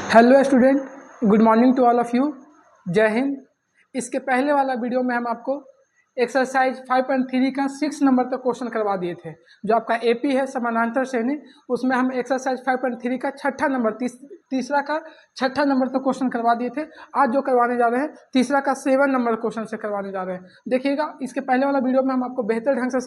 Hello student, good morning to all of you. जय हिंद। इसके पहले वाला वीडियो में हम आपको एक्सरसाइज 5.3 का 6 नंबर तक क्वेश्चन करवा दिए थे। जो आपका एपी है समानांतर श्रेणी, उसमें हम एक्सरसाइज 5.3 का छठा नंबर तीसरा का छठा नंबर तक क्वेश्चन करवा दिए थे। आज जो करवाने जा रहे हैं तीसरा का 7 नंबर क्वेश्चन से करवाने जा रहे हैं। देखिएगा, इसके पहले वाला वीडियो में हम आपको बेहतर ढंग से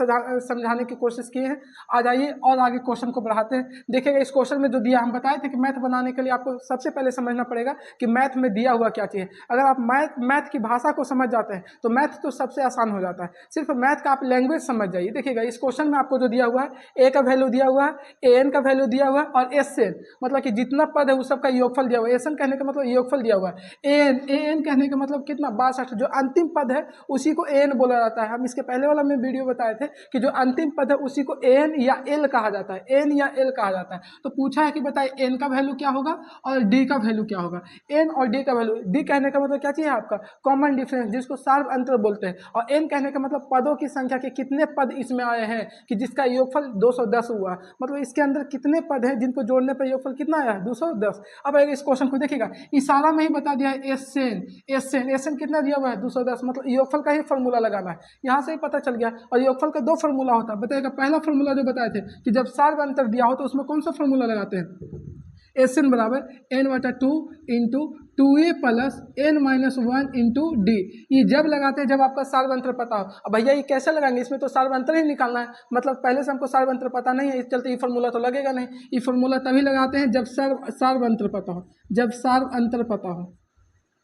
समझाने की कोशिश किए हैं। आज आइए और आगे क्वेश्चन को बढ़ाते हैं। देखिएगा, इस क्वेश्चन में जो दिया, हम बताए थे कि मैथ बनाने के लिए आपको सबसे पहले समझना पड़ेगा कि मैथ में दिया हुआ क्या चीज़ है। अगर आप मैथ की भाषा को समझ जाते हैं तो मैथ तो सबसे आसान हो जाता है। सिर्फ मैथ का आप लैंग्वेज समझ जाइए। देखिएगा, इस क्वेश्चन में आपको जो दिया हुआ है, ए का वैल्यू दिया हुआ है, ए एन का वैल्यू दिया हुआ है और एस एन मतलब कि जितना पद है उस सबका योगफल दिया हुआ है। एस एन कहने का मतलब योगफल दिया हुआ है। ए एन कहने का मतलब कितना 62। जो अंतिम पद है उसी को ए एन बोला जाता है। हम इसके पहले वाला में वीडियो बताए थे कि जो अंतिम पद है उसी को ए एन या एल कहा जाता है। एन या एल कहा जाता है। तो पूछा है कि बताइए एन का वैल्यू क्या होगा और डी का वैल्यू क्या होगा। एन और डी का वैल्यू, डी कहने का मतलब क्या चाहिए आपका, कॉमन डिफरेंस, जिसको सार्व अंतर बोलते हैं। और एन कहने का मतलब पदों की संख्या के कितने पद इसमें आए हैं कि जिसका योगफल 210 हुआ। मतलब इसके अंदर कितने पद हैं जिनको जोड़ने पर योगफल कितना आया है, 210। अब अगर इस क्वेश्चन को देखिएगा, इशारा में ही बता दिया है एस एन कितना दिया हुआ है, 210। मतलब योगफल का ही फॉर्मूला लगाना है। यहाँ से ही पता चल गया। और योगफल का दो फॉर्मूला होता है। बताइएगा, पहला फॉर्मूला जो बताए थे कि जब सार्व अंतर दिया हो तो उसमें कौन सा फॉर्मूला लगाते हैं, एस एन बराबर एन बटा 2 into 2a plus n minus 1 into d. ये जब लगाते हैं जब आपका सार्व अंतर पता हो। अब भैया ये कैसे लगाएंगे, इसमें तो सार्व अंतर ही निकालना है। मतलब पहले से हमको सार्व अंतर पता नहीं है, इस चलते ये फॉर्मूला तो लगेगा नहीं। ये फॉर्मूला तभी लगाते हैं जब सार्व अंतर पता हो, जब सार्व अंतर पता हो,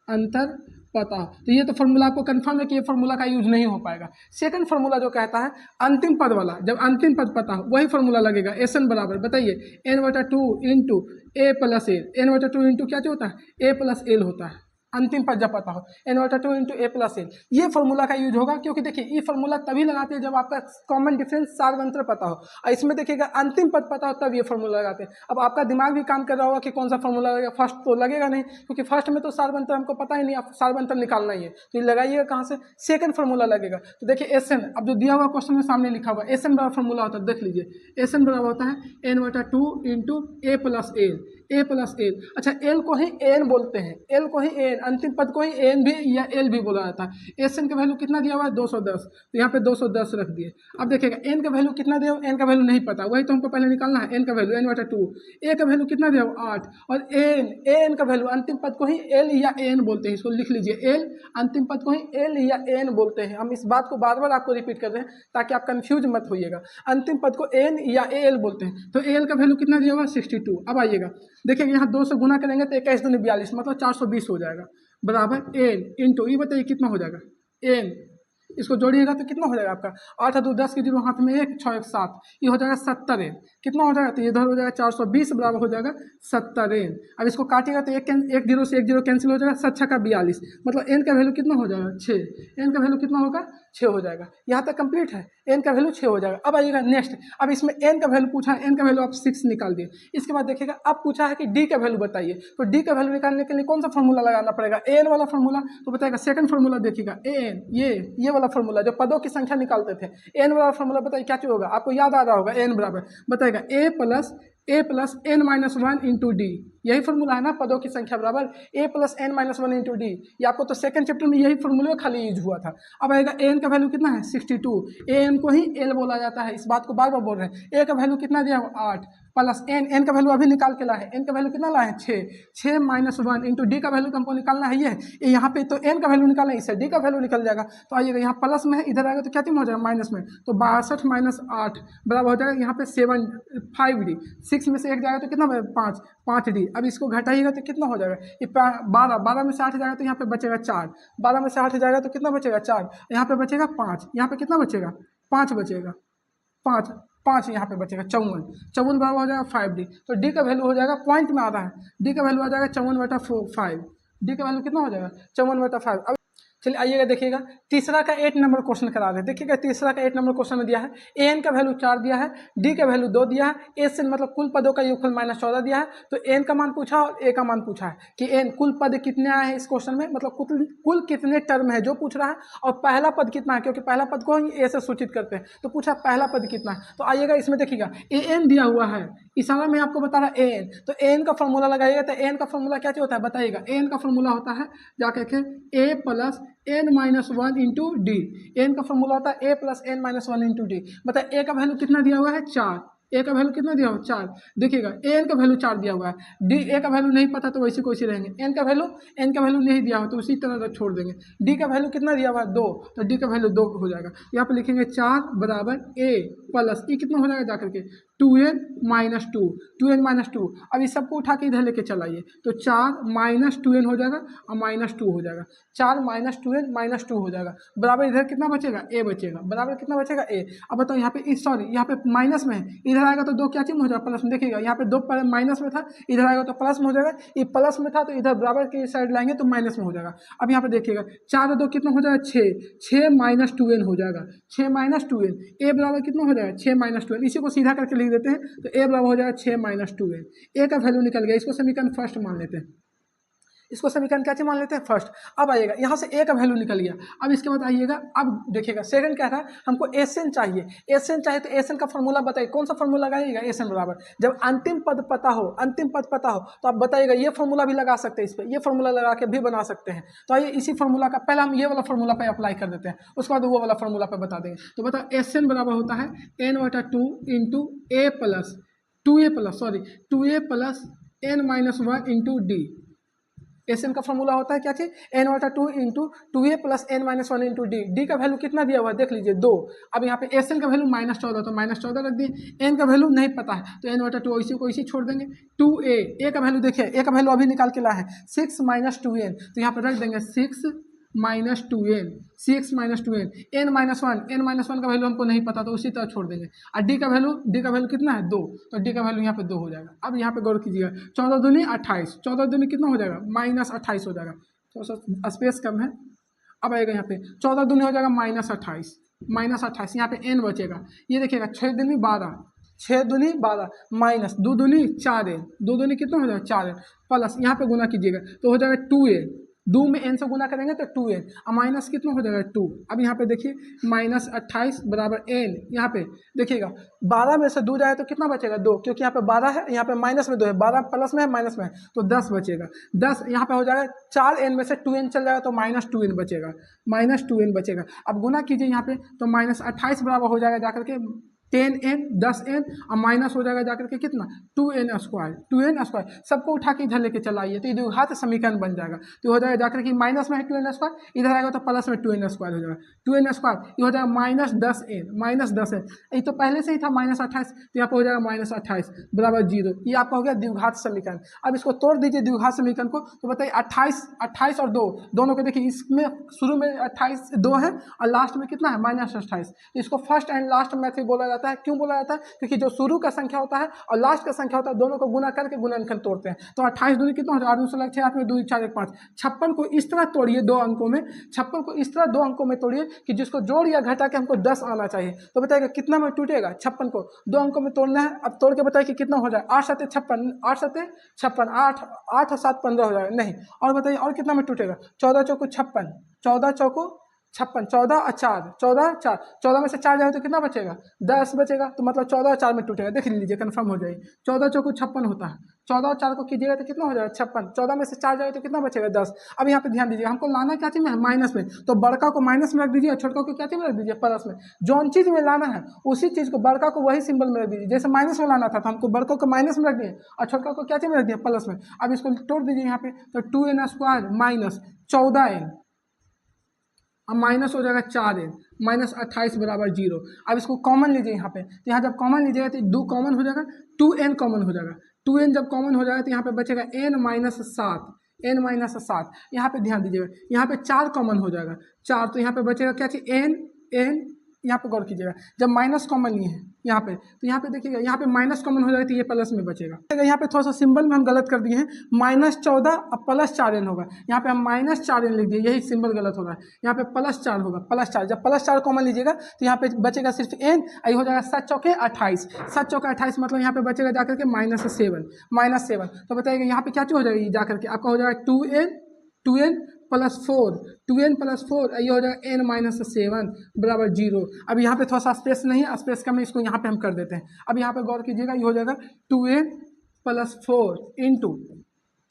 अंतर पता हो। तो ये तो फॉर्मूला आपको कंफर्म है कि ये फॉर्मूला का यूज नहीं हो पाएगा। सेकंड फॉर्मूला जो कहता है अंतिम पद वाला, जब अंतिम पद पता हो वही फॉर्मूला लगेगा। एस एन बराबर बताइए एन बटा 2 into a plus L. N बटा 2 इंटू क्या होता है, ए प्लस एल होता है। अंतिम पद जब पता हो, एन बटा 2 इंटू ए प्लस एल, ये फॉर्मूला का यूज होगा। क्योंकि देखिए, ये फॉर्मूला तभी लगाते हैं जब आपका कॉमन डिफरेंस सार्व अंतर पता हो। और इसमें देखिएगा अंतिम पद पता हो तब ये फॉर्मूला लगाते हैं। अब आपका दिमाग भी काम कर रहा होगा कि कौन सा फॉर्मूला लगेगा। फर्स्ट तो लगेगा नहीं, क्योंकि फर्स्ट में तो सार्व अंतर हमको पता ही नहीं, आप सार्व अंतर निकालना ही है। तो ये लगाइएगा कहाँ से, सेकंड फॉर्मूला लगेगा। तो देखिए एस एन, अब जो दिया हुआ क्वेश्चन में सामने लिखा हुआ एस एन बराबर फॉर्मूला होता है, देख लीजिए। एस एन बराबर होता है एन बटा 2 into a plus L, A plus L. अच्छा, एल को ही एन बोलते हैं, एल को ही एन, अंतिम पद को ही एन भी या एल भी बोला जाता है। एस एन का वैल्यू कितना दिया हुआ है, 210। तो यहाँ पे 210 रख दिए। अब देखिएगा एन का वैल्यू कितना दिया हुआ, एन का वैल्यू नहीं पता, वही तो हमको पहले निकालना है। एन का वैल्यू एन बटा 2, ए का वैल्यू कितना दिया हुआ 8, और एन का वैल्यू अंतिम पद को ही एल या एन बोलते हैं। इसको लिख लीजिए, एल अंतिम पद को ही एल या एन बोलते हैं। हम इस बात को बार बार आपको रिपीट कर रहे हैं ताकि आप कंफ्यूज मत होइएगा। अंतिम पद को एन या एल बोलते हैं। तो एल का वैल्यू कितना दिया हुआ, 62। अब आइएगा, देखिए यहाँ 2 से गुना करेंगे तो 21 दूनी 42, मतलब 420 हो जाएगा। बराबर एन इंटू, ये बताइए कितना हो जाएगा, एन, इसको जोड़िएगा तो कितना हो जाएगा आपका, 8 2 10 की जीरो हाथ में 1 6 1 7, ये हो जाएगा 70 एन। कितना हो जाएगा, तो ये इधर हो जाएगा 420 बराबर हो जाएगा 70 एन। अब इसको काटिएगा तो एक जीरो से एक जीरो कैंसिल हो जाएगा, 7 6 का 42, मतलब एन का वैल्यू कितना हो जाएगा, 6। एन का वैल्यू कितना होगा, 6 हो जाएगा। यहाँ तक कंप्लीट है, एन का वैल्यू 6 हो जाएगा। अब आइएगा नेक्स्ट, अब इसमें एन का वैल्यू पूछा है, एन का वैल्यू आप 6 निकाल दिए। इसके बाद देखिएगा अब पूछा है कि डी का वैल्यू बताइए। तो डी का वैल्यू निकालने के लिए कौन सा फॉर्मूला लगाना पड़ेगा, एन वाला फॉर्मूला। तो बताएगा सेकंड फॉर्मूला, देखिएगा एन, ये वाला फॉर्मूला जो पदों की संख्या निकालते थे, एन वाला फॉर्मूला बताइए क्या चीज होगा, आपको याद आ रहा होगा। एन बराबर बताएगा a plus n minus 1 into d, यही फॉर्मूला है ना, पदों की संख्या बराबर a plus n minus 1 into d. ये आपको तो सेकंड चैप्टर में यही फॉर्मूला खाली यूज हुआ था। अब आएगा एन का वैल्यू कितना है, 62। एन को ही एल बोला जाता है, इस बात को बार बार बोल रहे हैं। ए का वैल्यू कितना दिया, 8 प्लस एन का वैल्यू अभी निकाल के लाए, एन का वैल्यू कितना लाए, 6 माइनस 1 इंटू डी का वैल्यू हमको निकालना है। ये यहाँ पे तो एन का वैल्यू निकालना है, इससे डी का वैल्यू निकल जाएगा। तो आइएगा यहाँ प्लस में है, इधर आएगा तो क्या हो जाएगा, माइनस में। तो 62 माइनस 8 बराबर हो जाएगा यहाँ पे 5 डी। 6 में से 1 जाएगा तो कितना, 5 डी। अब इसको घटाइएगा तो कितना हो जाएगा, ये 12 में से 8 जाएगा तो यहाँ पे बचेगा 4। 12 में से 8 जाएगा तो कितना बचेगा, 4। यहाँ पे बचेगा 5, यहाँ पे कितना बचेगा, 5 बचेगा, 5 यहाँ पे बचेगा 54 बराबर हो जाएगा 5 डी। तो डी का वैल्यू हो जाएगा, पॉइंट में आ रहा है, डी का वैल्यू आ जाएगा 54/5। डी का वैल्यू कितना हो जाएगा, 54/5। अब चलिए आइएगा देखिएगा, तीसरा का 8 नंबर क्वेश्चन करा रहे हैं। देखिएगा तीसरा का 8 नंबर क्वेश्चन में दिया है ए एन का वैल्यू 4 दिया है, डी का वैल्यू 2 दिया है, ए से मतलब कुल पदों का योगफल -14 दिया है। तो एन का मान पूछा और ए का मान पूछा है कि एन कुल पद कितने आए हैं इस क्वेश्चन में, मतलब कुल कितने टर्म है जो पूछ रहा है, और पहला पद कितना है, क्योंकि पहला पद को ए से सूचित करते हैं। तो पूछा पहला पद कितना है। तो आइएगा इसमें देखिएगा ए एन दिया हुआ है, इशारा में आपको बता रहा है ए एन, तो ए एन का फॉर्मूला लगाइएगा। तो ए एन का फॉर्मूला क्या होता है बताइएगा। ए एन का फॉर्मूला होता है जाके a plus n minus 1 into d. N का फॉर्मूला होता है a plus n minus 1 into d. मतलब ए का वैल्यू कितना दिया हुआ है 4, ए का वैल्यू कितना दिया हुआ 4। देखिएगा एन का वैल्यू 4 दिया हुआ है, डी ए का वैल्यू नहीं पता तो वैसे को वैसे रहेंगे। एन का वैल्यू नहीं दिया हुआ तो उसी तरह छोड़ देंगे। डी का वैल्यू कितना दिया हुआ है 2, तो डी का वैल्यू 2 हो जाएगा। यहाँ पे लिखेंगे 4 बराबर ए प्लस ई कितना हो जाएगा जाकर के 2n माइनस 2। अब इस सबको उठा के इधर लेके चलाइए तो 4 माइनस 2n हो जाएगा और माइनस 2 हो जाएगा। 4 माइनस 2n माइनस 2 हो जाएगा, बराबर इधर कितना बचेगा ए बचेगा, बराबर कितना बचेगा ए। अब बताओ यहाँ पे सॉरी यहाँ पे माइनस में है, इधर आएगा तो 2 क्या चीज में हो जाएगा प्लस में। देखिएगा यहाँ पे 2 माइनस में था, इधर आएगा तो प्लस में हो जाएगा। ये प्लस में था तो इधर बराबर की साइड लाएंगे तो माइनस में हो जाएगा। अब यहाँ पे देखिएगा 4 और 2 कितना हो जाएगा 6 माइनस 2n हो जाएगा। 6 माइनस 2n, ए बराबर कितना हो जाएगा 6 माइनस 2n। इसी को सीधा करके लिख देते हैं तो ए बराबर हो जाएगा 6 माइनस 2n। ए का वैल्यू निकल गया, इसको समीकरण फर्स्ट मान लेते हैं, इसको समीकरण क्या मान लेते हैं फर्स्ट। अब आइएगा यहाँ से ए का वैल्यू निकल गया। अब इसके बाद आइएगा, अब देखिएगा सेकंड क्या था, हमको एसएन चाहिए। एसएन चाहिए तो एसएन का फॉर्मूला बताइए, कौन सा फॉर्मूला लगाइएगा। एसएन बराबर जब अंतिम पद पता हो तो आप बताइएगा ये फॉर्मूला भी लगा सकते हैं, इस पर ये फॉर्मूला लगा के भी बना सकते हैं। तो आइए इसी फॉर्मूला का पहले हम ये वाला फॉर्मूला पे अप्लाई कर देते हैं, उसके बाद वो वाला फॉर्मूला पे बता देंगे। तो बताओ एसएन बराबर होता है n/2 into a plus 2a plus n minus 1 into d. S n का फॉर्मूला होता है क्या चीज n/2 into 2a plus n minus 1 into d. D का वैल्यू कितना दिया हुआ है देख लीजिए 2। अब यहाँ पे एसएन का वैल्यू -14 तो -14 रख दिए। एन का वैल्यू नहीं पता है तो n/2 इसी को इसी छोड़ देंगे। 2a, ए का वैल्यू देखिए, ए का वैल्यू अभी निकाल के लाए हैं 6 माइनस 2n, तो यहाँ पर रख देंगे 6 माइनस 2n, n माइनस 1 का वैल्यू हमको नहीं पता तो उसी तरह छोड़ देंगे। और डी का वैल्यू कितना है 2, तो डी का वैल्यू यहाँ पे 2 हो जाएगा। अब यहाँ पे गौर कीजिएगा 14 दूनी 28, 14 दूनी कितना हो जाएगा -28 हो जाएगा, तो स्पेस कम है। अब आएगा यहाँ पे 14 दूनी हो जाएगा -28, यहाँ पे n बचेगा। ये देखिएगा 6 दूनी 12, 6 दूनी 12 माइनस 2 दूनी 4n, 2 दूनी कितना हो जाएगा 4n प्लस यहाँ पे गुना कीजिएगा तो हो जाएगा 2a, 2 में n से गुना करेंगे तो 2n और माइनस कितना हो जाएगा 2। अब यहाँ पे देखिए -28 बराबर n, यहाँ पे देखिएगा 12 में से 2 जाए तो कितना बचेगा 2, क्योंकि यहाँ पे 12 है, यहाँ पे माइनस में 2 है, 12 प्लस में है माइनस में है तो 10 बचेगा। 10 यहाँ पे हो जाएगा 4n में से 2n चल जाएगा तो -2n बचेगा। अब गुना कीजिए यहाँ पे तो -28 बराबर हो जाएगा जाकर के 10n 10n और माइनस हो जाएगा जाकर के कितना 2n स्क्वायर। सबको उठा के इधर लेके चलाइए तो द्विघात समीकरण बन जाएगा। तो हो जाएगा जाकर के माइनस में है 2n स्क्वायर, इधर आएगा तो प्लस में 2n स्क्वायर हो जाएगा। 2n स्क्वायर ये हो जाएगा -10n, ये तो पहले से ही था -28 तो यहाँ पर हो जाएगा -28 बराबर 0। ये आपका हो गया द्विघात समीकरण। अब इसको तोड़ दीजिए द्विघात समीकरण को, तो बताइए 28 और 2 दोनों को देखिए, इसमें शुरू में 28 2 है और लास्ट में कितना है -28। इसको फर्स्ट एंड लास्ट मेथड बोला जाता है। क्यों बोला जाता है, क्योंकि जो शुरू का संख्या होता है और लास्ट का संख्या होता है दोनों को गुना करके गुणनखंड तोड़ते हैं। तो 28 दूनी कितना हो जाएगा 8 6 8 में 2 4 1 5। 56 को इस तरह तोड़िए 2 अंकों में, 56 को इस तरह 2 अंकों में तोड़िए कि जिसको जोड़ या घटा के हमको 10 आना चाहिए। तो बताइएगा कितना में टूटेगा 56 को 2 अंकों में तोड़ना है। अब तोड़ के बताइए कि कितना हो जाएगा 8 7 56, 8 7 56, 8 और 7 15 हो जाएगा नहीं। और बताइए और कितना में टूटेगा 14 चौको 56, 14 चौको 56, 14 और 4 14 4, 14 में से 4 जाए तो कितना बचेगा 10 बचेगा। तो मतलब 14 और 4 में टूटेगा, देख लीजिए कंफर्म हो जाएगी। 14 चौको 56 होता है, 14 और 4 को कीजिएगा तो कितना हो जाएगा 56, 14 में से 4 जाए तो कितना बचेगा 10। अब यहाँ पे ध्यान दीजिए हमको लाना क्या चीज़ में है माइनस में, तो बड़का को माइनस में रख दीजिए और छोटका को क्या चीज़ में रख दीजिए प्लस में। जौन चीज़ में लाना है उसी चीज़ को बड़का को वही सिंबल में रख दीजिए। जैसे माइनस में लाना था तो हमको बड़का को माइनस में रख दिए और छोटका को क्या चीज़ में रख दिया प्लस में। अब इसको तोड़ दीजिए यहाँ पे तो 2n स्क्वायर माइनस 14n अब माइनस हो जाएगा 4n -28 बराबर 0। अब इसको कॉमन लीजिए यहाँ पे, तो यहाँ जब कॉमन लीजिएगा तो 2 कॉमन हो जाएगा, 2n कॉमन हो जाएगा। 2n जब कॉमन हो जाएगा तो यहाँ पे बचेगा n माइनस 7। यहाँ पे ध्यान दीजिएगा यहाँ पे 4 कॉमन हो जाएगा 4, तो यहाँ पे बचेगा क्या चीज n यहाँ पे गौर कीजिएगा, जब माइनस कॉमन लिए हैं यहाँ पे, तो यहाँ पे देखिएगा, यहाँ पे माइनस कॉमन हो जाएगा तो ये प्लस में बचेगा। यहाँ पे थोड़ा सा सिंबल में हम गलत कर दिए हैं, -14 अब +4n होगा, यहाँ पे हम -4n लिख दिए, यही सिंबल गलत हो रहा है, यहाँ पे +4 होगा, +4। जब +4 कॉमन लीजिएगा तो यहाँ पे बचेगा सिर्फ n, ये हो जाएगा 7 चौके 28, 7 चौके 28 मतलब यहाँ पे बचेगा जाकर के -7। तो बताइएगा यहाँ पे क्या चीज़ हो जाएगी, जाकर के आपका हो जाएगा 2n + 4, ये हो जाएगा n-7 बराबर 0। अब यहाँ पे थोड़ा सा स्पेस नहीं है, स्पेस कम है, इसको यहाँ पे हम कर देते हैं। अब यहाँ पे गौर कीजिएगा, ये हो जाएगा 2n + 4 इंटू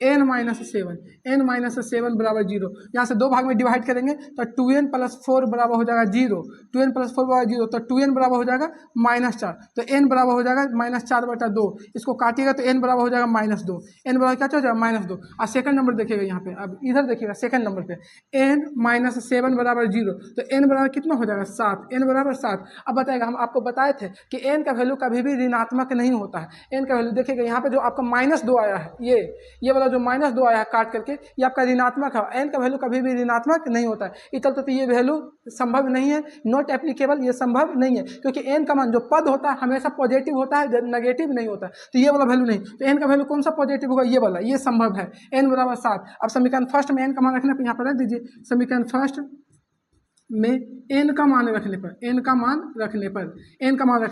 n-7 बराबर 0। यहाँ से दो भाग में डिवाइड करेंगे तो 2n + 4 बराबर हो जाएगा 0, 2n + 4 बराबर 0, तो 2n बराबर हो जाएगा -4, तो n बराबर हो जाएगा -4/2। इसको काटिएगा तो n बराबर हो जाएगा -2, n बराबर क्या हो जाएगा -2। और सेकंड नंबर देखिएगा यहाँ पे, अब इधर देखिएगा सेकंड नंबर पे n-7 बराबर 0, तो n बराबर कितना हो जाएगा 7, n बराबर 7। अब बताएगा, हम आपको बताए थे कि n का वैल्यू कभी भी ऋणात्मक नहीं होता है। n का वैल्यू देखिएगा यहाँ पे जो आपका -2 आया है, ये वाला जो -2 आया है काट करके, ये आपका ऋणात्मक है। n का वैल्यू कभी भी ऋणात्मक नहीं होता है, इस चलते तो ये वैल्यू संभव नहीं है, नॉट एप्लीकेबल, ये संभव नहीं है, क्योंकि n का मान जो पद होता है हमेशा पॉजिटिव होता है, नेगेटिव नहीं होता है। तो ये वाला वैल्यू नहीं, तो n का वैल्यू कौन सा पॉजिटिव होगा, ये वाला, ये संभव है, n बराबर 7। अब समीकरण फर्स्ट में n का मान रखने पर यहाँ पर रख दीजिए, समीकरण फर्स्ट में n का मान रखने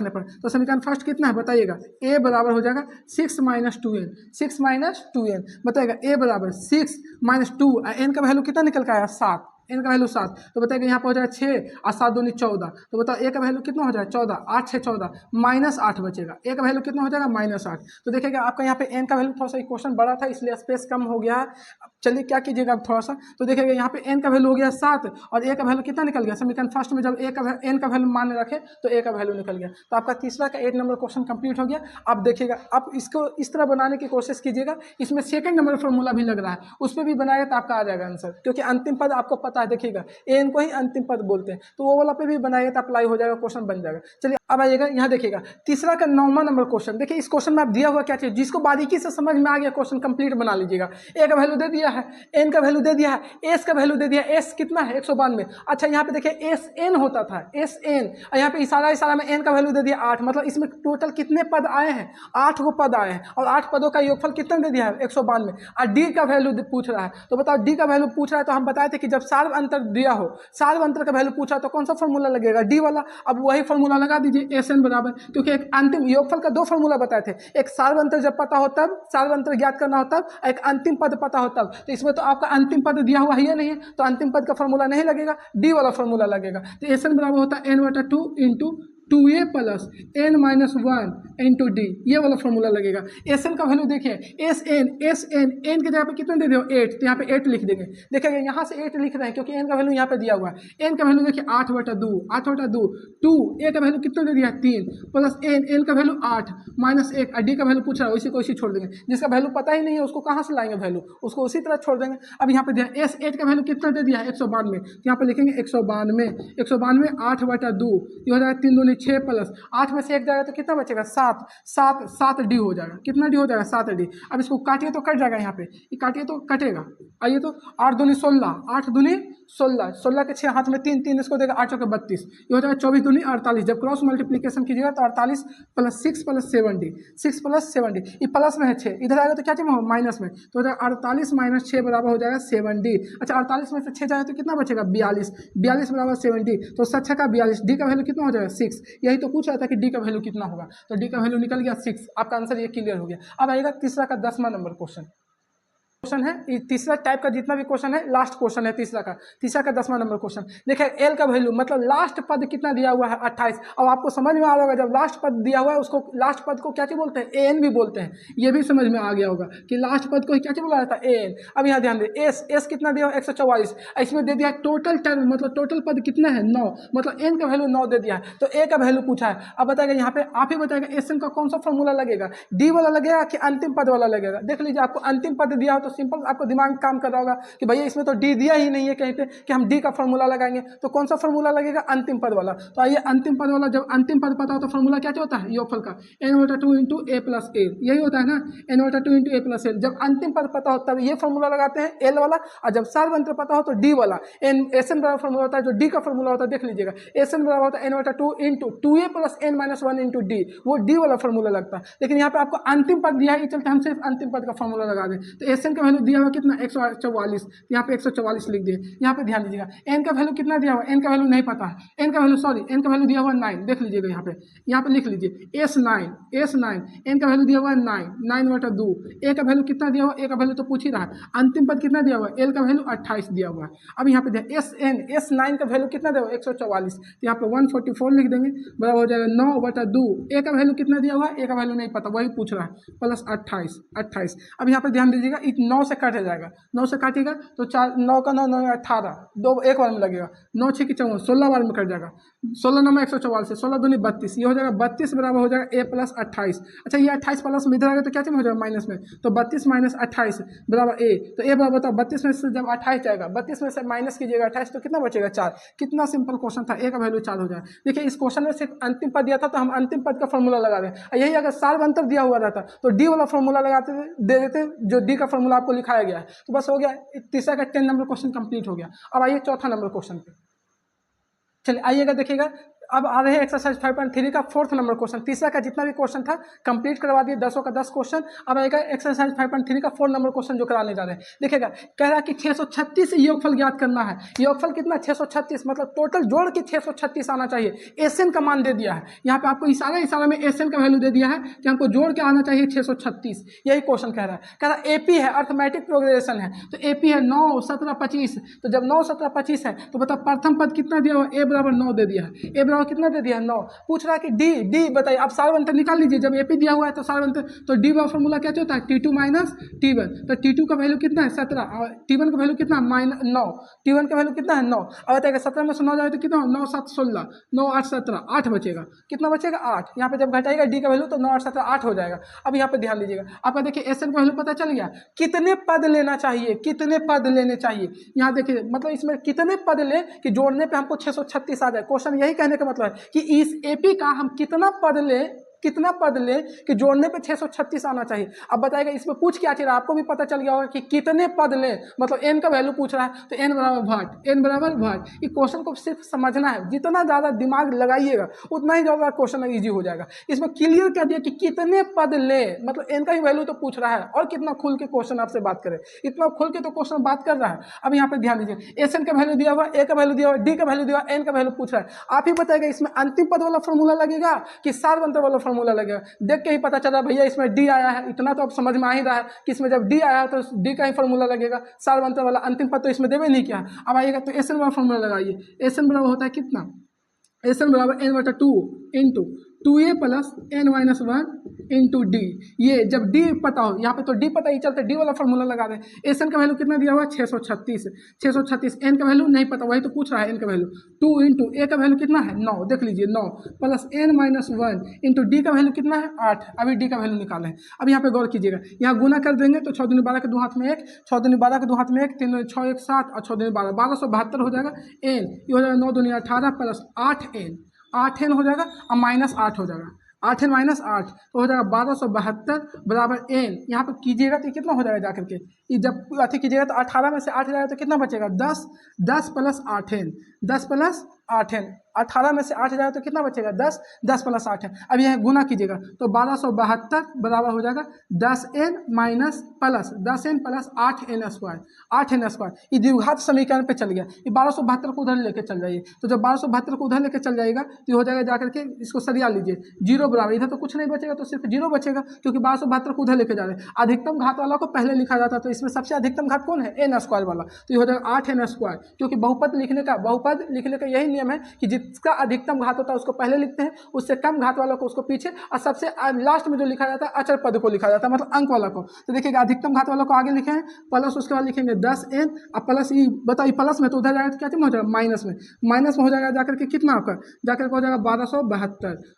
पर तो समीकरण फर्स्ट कितना है बताइएगा, a बराबर हो जाएगा 6 - 2n, बताइएगा a बराबर 6 - 2, n का वैल्यू कितना निकल के आया 7, n का वैल्यू 7, तो बताइएगा यहाँ पर हो जाएगा 6 और 7 दूनी 14, तो बताओ a का वैल्यू कितना हो जाएगा 14, 8 6 14 -8 बचेगा, a का वैल्यू कितना हो जाएगा -8। तो देखिएगा आपका यहाँ पे n का वैल्यू थोड़ा सा क्वेश्चन बड़ा था इसलिए स्पेस कम हो गया है। चलिए क्या कीजिएगा अब थोड़ा सा, तो देखिएगा यहाँ पे n का वैल्यू हो गया 7 और a का वैल्यू कितना निकल गया, समीकरण फर्स्ट में जब n का वैल्यू मान रखे तो a का वैल्यू निकल गया। तो आपका तीसरा का 8 नंबर क्वेश्चन कंप्लीट हो गया। अब देखिएगा, आप इसको इस तरह बनाने की कोशिश कीजिएगा, इसमें सेकंड नंबर फॉर्मूला भी लग रहा है, उस पर भी बनाएगा तो आपका आ जाएगा आंसर, क्योंकि अंतिम पद आपको पता है, देखिएगा n को ही अंतिम पद बोलते हैं, तो वो वाला पे भी बनाएगा तो अप्लाई हो जाएगा, क्वेश्चन बन जाएगा। चलिए अब आइएगा यहाँ देखिएगा, तीसरा का 9वां नंबर क्वेश्चन। देखिए इस क्वेश्चन में आप दिया हुआ क्या चीज, जिसको बारीकी से समझ में आ गया क्वेश्चन कंप्लीट बना लीजिएगा। a का वैल्यू दे दिया है, n का वैल्यू दे दिया है, s का वैल्यू दे दिया है, s कितना है 192। अच्छा यहाँ पे देखिए sn होता था, sn, और यहाँ पे इशारा में n का वैल्यू दे दिया 8, मतलब इसमें टोटल कितने पद आए हैं, 8 को पद आए हैं, और 8 पदों का योगफल कितना दे दिया है 192। और d का वैल्यू पूछ रहा है, तो बताओ d का वैल्यू पूछ रहा है, तो हम बताए थे कि जब सार्व अंतर दिया हो, सार्व अंतर का वैल्यू पूछा तो कौन सा फॉर्मूला लगेगा, d वाला। अब वही फॉर्मूला लगा दीजिए, sn बराबर, क्योंकि एक अंतिम योगफल का 2 फॉर्मूला बताए थे, एक सार्व अंतर जब पता हो तब, सार्व अंतर ज्ञात करना हो तब, एक अंतिम पद पता हो तब। तो इसमें तो आपका अंतिम पद दिया हुआ है नहीं है, तो अंतिम पद का फॉर्मूला नहीं लगेगा, डी वाला फॉर्मूला लगेगा। तो sn बराबर होता है n/2 into 2a + n-1 into d, ये वाला फॉर्मूला लगेगा। sn का वैल्यू देखिए, sn n के जगह पे कितना दे दिया 8, तो यहाँ पे 8 लिख देंगे। देखिएगा यहाँ से 8 लिख रहे हैं क्योंकि n का वैल्यू यहाँ पे दिया हुआ है। n का वैल्यू देखिए 8/2, 2 a का वैल्यू कितना दे दिया 3 प्लस n का वैल्यू 8 -1, डी का वैल्यू पूछ रहा है, उसी को इसी छोड़ देंगे। जिसका वैल्यू पता ही नहीं है उसको कहाँ से लाएंगे वैल्यू, उसको उसी तरह छोड़ देंगे। अब यहाँ पे दिया s8 का वैल्यू कितना दे दिया है 192, तो यहाँ पे लिखेंगे 192 8/2, ये हो जाएगा 3 दूनी 6 प्लस 8 में से 1 जाएगा तो कितना बचेगा 7 डी हो जाएगा। कितना डी हो जाएगा 7 डी। अब इसको काटिए तो कट जाएगा, यहाँ पे ये काटिए तो कटेगा। आइए तो 8 दूनी 16, 8 दूनी 16, 16 के 6 हाथ में 3, 3 इसको देगा 8 चौके 32, ये हो जाएगा 24 दूनी 48। जब क्रॉस मल्टीप्लीकेशन कीजिएगा तो 48 + 6 + 7d, 6 + 7d, ये प्लस में है 6, इधर आएगा तो क्या चाहिए माइनस में, तो हो जाएगा 48 - 6 बराबर हो जाएगा 7d। अच्छा 48 में से 6 जाएगा तो कितना बचेगा 42, 42 बराबर 7d, तो 7 का 42, डी का वैल्यू कितना हो जाएगा 6। यही तो पूछ रहा था कि डी का वैल्यू कितना होगा, तो डी का वैल्यू निकल गया 6। आपका आंसर ये क्लियर हो गया। अब आएगा तीसरा का 10वां नंबर क्वेश्चन है। ये तीसरा टाइप का जितना भी क्वेश्चन है लास्ट क्वेश्चन है तीसरा का 10वां नंबर क्वेश्चन। देखिए एल का वैल्यू मतलब लास्ट पद कितना दिया हुआ है 28। अब आपको समझ में आ रहा होगा जब लास्ट पद दिया हुआ है उसको लास्ट पद को क्या बोलते हैं एन भी बोलते हैं, ये भी समझ में आ गया होगा कि लास्ट पद को क्या बोला जाता है एन। अब यहाँ ध्यान दे एस कितना दिया हुआ 144, इसमें दे दिया टोटल टर्म मतलब टोटल पद कितना है 9, मतलब एन का वैल्यू 9 दे दिया है, तो ए का वैल्यू पूछा है। अब बताएगा यहाँ पे आप ही बताएगा एस एन का कौन सा फॉर्मूला लगेगा, डी वाला लगेगा कि अंतिम पद वाला लगेगा। देख लीजिए आपको अंतिम पद दिया हो तो सिंपल आपको दिमाग काम कर रहा होगा कि भैया इसमें तो डी दिया ही नहीं है कहीं पे कि हम डी का फॉर्मूला लगाएंगे, तो कौन सा फॉर्मूला लगेगा, अंतिम पद वाला। तो आइए अंतिम पद वाला, जब अंतिम पद पता हो तो फॉर्मूला क्या होता है, योगफल का n/2 इंटू ए प्लस ए, यही होता है ना, n/2 into a plus L. जब अंतिम पद पता हो तब ये फॉर्मूला लगाते हैं एल वाला, और जब सारवंत्र पता हो तो डी वाला एस एन बराबर फॉर्मूला होता है, जो डी का फॉर्मूला होता है देख लीजिएगा, एस एन बराबर होता है n/2 into 2a plus n minus 1 into D, वो डी वाला फॉर्मूला लगता है। लेकिन यहाँ पे आपको अंतिम पद दिया है, ये चलते हम सिर्फ अंतिम पद का फॉर्मूला लगा दें। तो एस एन का वैल्यू दिया हुआ कितना 144, यहाँ पे 144 लिख दिए। यहाँ पे ध्यान दीजिएगा एन का वैल्यू कितना दिया हुआ, एन का वैल्यू नहीं पता है, एन का वैल्यू दिया हुआ 9, देख लीजिएगा यहाँ पे लिख लीजिए S9 एन का वैल्यू दिया हुआ है 9/2। ए का वैल्यू कितना दिया हुआ, ए का वैल्यू तो पूछ ही रहा है। अंतिम पद कितना दिया हुआ है, एल का वैल्यू 28 दिया हुआ है। अब यहाँ पे S9 का वैल्यू कितना दिया हुआ 144, तो यहाँ पे 144 लिख देंगे, बराबर हो जाएगा 9/2। ए का वैल्यू कितना दिया हुआ है, ए का वैल्यू नहीं पता, वही पूछ रहा है, प्लस 28। अब यहाँ पे ध्यान दीजिएगा 9 से काटा जाएगा, 9 से काटेगा तो 4 9 का 9 9 18, 2 एक बार में लगेगा, 9 6 की 14, 16 बार में कट जाएगा, 16 9 में 144 से 16 दूनी 32, ये हो जाएगा 32 बराबर हो जाएगा ए प्लस 28। अच्छा ये 28 प्लस में इधर आएगा तो क्या चीज हो जाएगा माइनस में, तो 32 माइनस 28 बराबर ए। तो ए बराबर बताओ 32 में से जब 28 जाएगा, 32 में से माइनस कीजिएगा 28 तो कितना बचेगा 4। कितना सिंपल क्वेश्चन था, ए का वैल्यू 4 हो जाएगा। देखिए इस क्वेश्चन में सिर्फ अंतिम पद दिया था तो हम अंतिम पद का फॉर्मूला लगा दें, यही अगर सारवंतर दिया हुआ रहता तो डी वाला फॉर्मूला लगाते दे देते, जो डी का फॉर्मूला आपको लिखाया गया है। तो बस हो गया, तीसरा का 10 नंबर क्वेश्चन कंप्लीट हो गया। अब आइए चौथा नंबर क्वेश्चन पे, चलिए आइएगा देखिएगा। अब आ रहे हैं एक्सरसाइज 5.3 का 4th नंबर क्वेश्चन। तीसरा का जितना भी क्वेश्चन था कंप्लीट करवा दिए, 10 का 10 क्वेश्चन। अब आएगा एक्सरसाइज 5.3 का 4 नंबर क्वेश्चन जो कराने जा रहे हैं। देखिएगा कह रहा है कि 636 योगफल ज्ञात करना है। योगफल कितना 636, मतलब टोटल जोड़ के 636 आना चाहिए। एसएन का मान दे दिया है यहाँ पे, आपको इशारा में एसएन का वैल्यू दे दिया है कि हमको जोड़ के आना चाहिए 636। यही क्वेश्चन कह रहा है। कह रहा है एपी है, अर्थमेटिक प्रोग्रेशन है, तो एपी है 9 17 25। तो जब 9 17 25 है तो बता प्रथम पद कितना दिया हुआ, ए बराबर 9 दे दिया है। ए बराबर कितना दे दिया है 9। पूछ रहा है कि डी बताइए। आप सारवंतर निकाल लीजिए, जब एपी दिया हुआ है तो सारवंतर, तो डी का फॉर्मूला क्या होता है T2 माइनस T1। तो T2 का वैल्यू कितना है 17 और T1 का वैल्यू कितना -9। T1 का वैल्यू कितना है 9। अब बताएगा 17 में से 9 जाए तो कितना 9 7 16, 9 8 17, 8 बचेगा। कितना बचेगा 8। यहाँ पे जब घटाएगा डी का वैल्यू तो 9 8 17 8 हो जाएगा। अब यहाँ पे ध्यान दीजिएगा, आपका देखिए एसएन का वैल्यू पता चल गया। कितने पद लेना चाहिए, कितने पद लेने चाहिए, यहाँ देखिए मतलब इसमें कितने पद ले कि जोड़ने पे हमको 636 आ जाए। क्वेश्चन यही कहने का मतलब है कि इस एपी का हम कितना पद ले कि जोड़ने पे 636 आना चाहिए। अब बताएगा इसमें पूछ क्या चाहिए, आपको भी पता चल गया होगा कि कितने पद ले, मतलब एन का वैल्यू पूछ रहा है तो एन बराबर भाट। ये क्वेश्चन को सिर्फ समझना है, जितना ज़्यादा दिमाग लगाइएगा उतना ही ज़्यादा क्वेश्चन ईजी हो जाएगा। इसमें क्लियर कर दिया कि कितने पद ले, मतलब एन का ही वैल्यू तो पूछ रहा है और कितना खुल के क्वेश्चन आपसे बात करे, इतना खुल के तो क्वेश्चन बात कर रहा है। अब यहाँ पे ध्यान दीजिए, एस एन का वैल्यू दिया हुआ, ए का वैल्यू दिया हुआ, डी का वैल्यू दिया हुआ, एन का वैल्यू पूछ रहा है। आप ही बताएगा इसमें अंतिम पद वाला फॉर्मूला लगेगा कि सारवंतर वाला फॉर्मूला लगेगा। देख के ही पता चला भैया इसमें डी आया है, इतना तो अब समझ में आ ही रहा है कि इसमें जब डी आया है तो डी का ही फॉर्मूला लगेगा। सारवंतर वाला अंतिम पद तो इसमें देवे नहीं किया। अब आइएगा तो एस एन वाला फॉर्मूला लगाइए। एस एन बराबर होता है कितना, एस एन बराबर n/2 into 2a plus n-1 into d. ये जब डी पता हो, यहाँ पे तो डी पता ही चलते डी वाला फॉर्मूला लगा दें। एस एन का वैल्यू कितना दिया हुआ 636। एन का वैल्यू नहीं पता, वही तो पूछ रहा है। एन का वैल्यू 2 इंटू ए का वैल्यू कितना है 9, देख लीजिए 9 प्लस n-1 इंटू डी का वैल्यू कितना है 8। अभी डी का वैल्यू निकाले हैं। अब यहाँ पे गौर कीजिएगा, यहाँ गुना कर देंगे तो 6 दूनी 12 के 2 हाथ में 1, 6 दूनी 12 के 2 हाथ में 1, 3 दूनी 6 1 7 और 6 दूनी 12 1272 हो जाएगा। एन ये हो जाएगा 9 दूनी 18 प्लस 8 एन हो जाएगा और माइनस 8 हो जाएगा। 8 एन माइनस 8 तो हो जाएगा 1272 बराबर एन। यहाँ पे कीजिएगा तो कितना हो जाएगा जाकर के, ये जब अति कीजिएगा तो 18 में से 8 जाएगा तो कितना बचेगा 10 प्लस 8 एन, 10 प्लस 8 एन। 18 में से 8 जाएगा तो कितना बचेगा 10 प्लस 8 एन। अब यह गुना कीजिएगा तो 1272 बराबर हो जाएगा 10n minus plus 10n plus 8n square. ये द्विघात समीकरण पे चल गया। ये 1272 को उधर लेके चल जाइए, तो जब 1272 को उधर लेके चल जाएगा तो ये हो जाएगा जाकर के, इसको सरिया लीजिए 0 बराबर, इधर तो कुछ नहीं बचेगा तो सिर्फ 0 बचेगा क्योंकि 1272 को उधर लेके जा रहे हैं। अधिकतम घात वाला को पहले लिखा जाता है, तो इसमें सबसे अधिकतम घात कौन है n स्क्वायर वाला, तो ये हो जाएगा 8n स्क्वायर। क्योंकि बहुपद लिखने का यही नियम है कि जिसका अधिकतम घात होता है उसको पहले लिखते हैं, उससे कम घात वालों को उसको पीछे, और सबसे लास्ट में जो लिखा जाता है अचर पद को लिखा जाता है, मतलब अंक वाला को। तो देखिएगा अधिकतम घात वालों को आगे लिखे हैं प्लस, उसके बाद लिखेंगे 10n और प्लस ई, बताइए प्लस में तो उधर जाएगा तो क्या हो जाएगा माइनस में, माइनस में हो जाएगा जाकर के कितना आपका, जाकर के हो जाएगा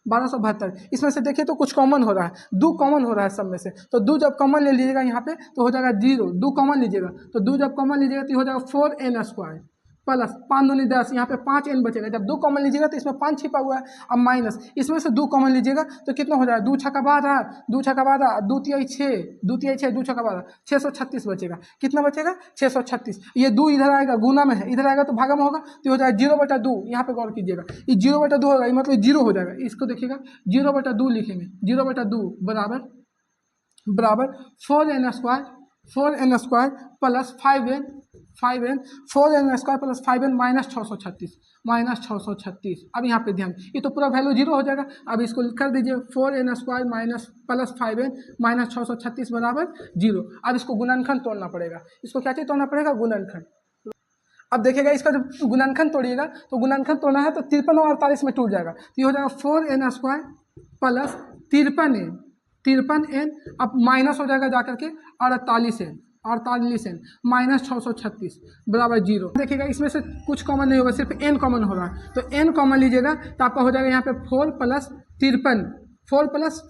1272। इसमें से देखिए तो कुछ कॉमन हो रहा है, 2 कॉमन हो रहा है सब में से, तो 2 जब कॉमन ले लीजिएगा यहाँ पे तो हो जाएगा 0, 2 कॉमन लीजिएगा तो 2 जब कॉमन लीजिएगा तो हो जाएगा 4n² प्लस 5 दूनी 10, यहाँ पे 5n बचेगा। जब 2 कॉमन लीजिएगा तो इसमें 5 छिपा हुआ है, अब माइनस इसमें से 2 कॉमन लीजिएगा तो कितना हो जाएगा, 2 छक्का 12, 2 छक्का 12, 2 तिहाई 6, 2 तिहाई 6, 2 छक्का 12, 636 बचेगा। कितना बचेगा 636। ये 2 इधर आएगा, गुना में है, इधर आएगा तो भागा में होगा तो हो जाएगा 0/2। यहाँ पे गौर कीजिएगा ये 0/2 होगा, ये मतलब 0 हो जाएगा। इसको देखिएगा 0/2 लिखेंगे, 0/2 बराबर 4n² plus 5n 4n² plus 5n minus 636। अब यहाँ पे ध्यान, ये तो पूरा वैल्यू 0 हो जाएगा। अब इसको कर दीजिए 4n² minus plus 5n minus 636 बराबर 0। अब इसको गुणनखंड तोड़ना पड़ेगा, इसको क्या चीज़ तोड़ना पड़ेगा, गुणनखंड। अब देखिएगा इसका जब गुणनखंड तोड़िएगा तो गुणनखंड तोड़ना है तो 53 और 48 में टूट जाएगा, तो ये हो जाएगा 4n² प्लस 53n, अब माइनस हो जाएगा जाकर के 48n माइनस 636 बराबर 0। देखिएगा इसमें से कुछ कॉमन नहीं होगा, सिर्फ n कॉमन हो रहा है, तो n कॉमन लीजिएगा तो आपका हो जाएगा यहाँ पे 4 प्लस 53, 4n प्लस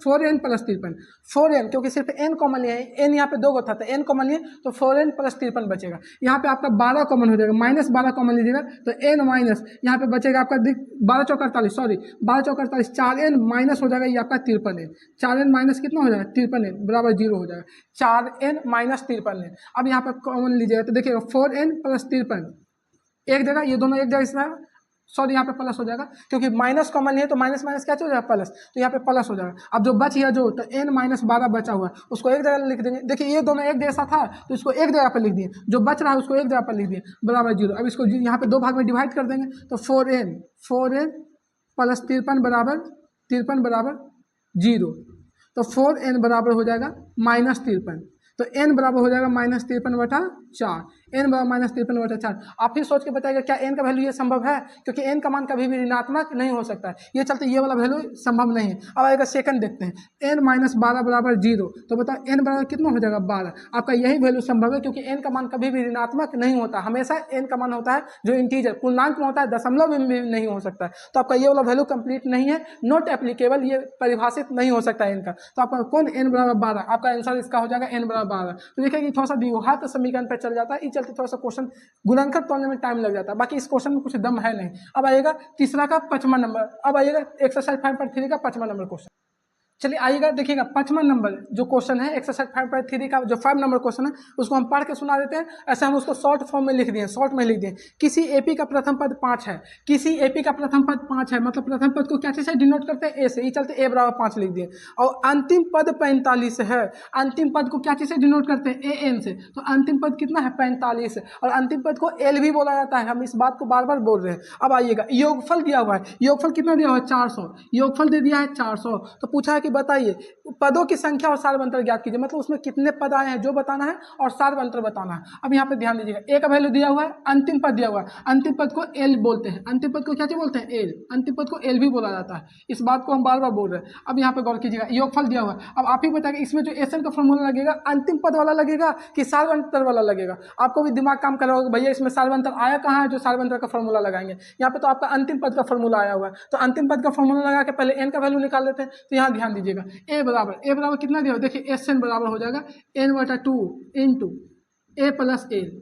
53, 4n क्योंकि सिर्फ n कॉमन लिया है, n यहाँ पे 2 था तो n कॉमन लिए तो 4n प्लस 53 बचेगा। यहाँ पे आपका 12 कॉमन हो जाएगा, माइनस 12 कॉमन लीजिएगा तो n माइनस यहाँ पे बचेगा आपका 12 चौक 48, सॉरी 12 चौक 48, 4n माइनस हो जाएगा ये आपका 53n, 4n माइनस कितना हो जाएगा 53n बराबर 0 हो जाएगा, 4n माइनस 53n। अब यहाँ पे कॉमन लीजिएगा तो देखिएगा 4n प्लस 53 एक जगह, ये दोनों एक जगह, इसमें सॉरी यहाँ पे प्लस हो जाएगा क्योंकि माइनस कॉमन नहीं है तो माइनस माइनस क्या हो जाएगा प्लस, तो यहाँ पे प्लस हो जाएगा। अब जो बच गया जो तो n माइनस 12 बचा हुआ है उसको एक जगह लिख देंगे। देखिए ये दोनों एक जैसा था तो इसको एक जगह पर लिख दिए, जो बच रहा है उसको एक जगह पर लिख दिए बराबर 0। अब इसको यहाँ पे 2 भाग में डिवाइड कर देंगे तो 4n प्लस 53 बराबर 0, तो 4n बराबर हो जाएगा माइनस 53, तो n बराबर हो जाएगा माइनस 53/4, n बराबर माइनस 53/4। आप ही सोच के बताइएगा क्या n का वैल्यू ये संभव है, क्योंकि n का मान कभी भी ऋणात्मक नहीं हो सकता है, ये चलते ये वाला वैल्यू संभव नहीं है। अब आएगा सेकंड देखते हैं, n माइनस 12 बराबर 0, तो बताओ n बराबर कितना हो जाएगा 12। आपका यही वैल्यू संभव है क्योंकि n का मान कभी भी ऋणात्मक नहीं होता, हमेशा n का मान होता है जो इंटीजर पूर्णांक में होता है, दशमलव में भी नहीं हो सकता है। तो आपका ये वाला वैल्यू कंप्लीट नहीं है, नॉट एप्लीकेबल, ये परिभाषित नहीं हो सकता है n का। तो आपका कौन n बराबर 12, आपका आंसर इसका हो जाएगा n बराबर 12। तो देखिए कि थोड़ा सा द्विघात समीकरण पर चल जाता है, इस चलते थोड़ा सा क्वेश्चन गुणनखंड तोड़ने में टाइम लग जाता है, बाकी इस क्वेश्चन में कुछ दम है नहीं। अब आएगा तीसरा का 5वां नंबर, अब आइएगा एक्सरसाइज 5.3 का 5वां नंबर क्वेश्चन। चलिए आइएगा देखिएगा 5वां नंबर जो क्वेश्चन है एक्सरसाइज 5.3 का जो 5 नंबर क्वेश्चन है उसको हम पढ़ के सुना देते हैं। ऐसे हम उसको शॉर्ट फॉर्म में लिख दिए, शॉर्ट में लिख दिए। किसी एपी का प्रथम पद 5 है, किसी एपी का प्रथम पद 5 है, मतलब प्रथम पद को क्या चीज से डिनोट करते हैं, ए से, ये चलते ए बराबर 5 लिख दिए। और अंतिम पद 45 है, अंतिम पद को क्या चीज से डिनोट करते हैं, ए एन से, तो अंतिम पद कितना है 45 है, और अंतिम पद को एल भी बोला जाता है, हम इस बात को बार बार बोल रहे हैं। अब आइएगा योगफल दिया हुआ है, योगफल कितना दिया हुआ है 400, योगफल दे दिया है 400। तो पूछा है कि बताइए पदों की संख्या और सार्वंतर ज्ञात कीजिए, मतलब उसमें कितने पद आए हैं जो बताना है और सार्वंतर बताना है। अब यहाँ पे ध्यान दीजिएगा, ए का वैल्यू दिया हुआ है, अंतिम पद दिया हुआ है, अंतिम पद को एल बोलते हैं, अंतिम पद को क्या बोलते हैं एल, अंतिम पद को एल भी बोला जाता है, इस बात को हम बार बार बोल रहे हैं। अब यहाँ पे गौर कीजिएगा योगफल दिया हुआ है, अब आप ही बताइए इसमें जो एस एन का फॉर्मूला लगेगा अंतिम पद वाला लगेगा कि सार्वंतर वाला लगेगा। आपको भी दिमाग काम कर रहा होगा भैया इसमें सार्वंतर आया कहाँ है जो सार्वंतर का फॉर्मूला लगाएंगे। यहाँ पे तो आपका अंतिम पद का फॉर्मूला आया हुआ है, तो अंतिम पद का फॉर्मूला लगा के पहले एन का वैल्यू निकाल लेते हैं। तो यहाँ ध्यान दीजिएगा ए बराबर कितना दिया हो, देखिए एस एन बराबर हो जाएगा n/2 into a plus L.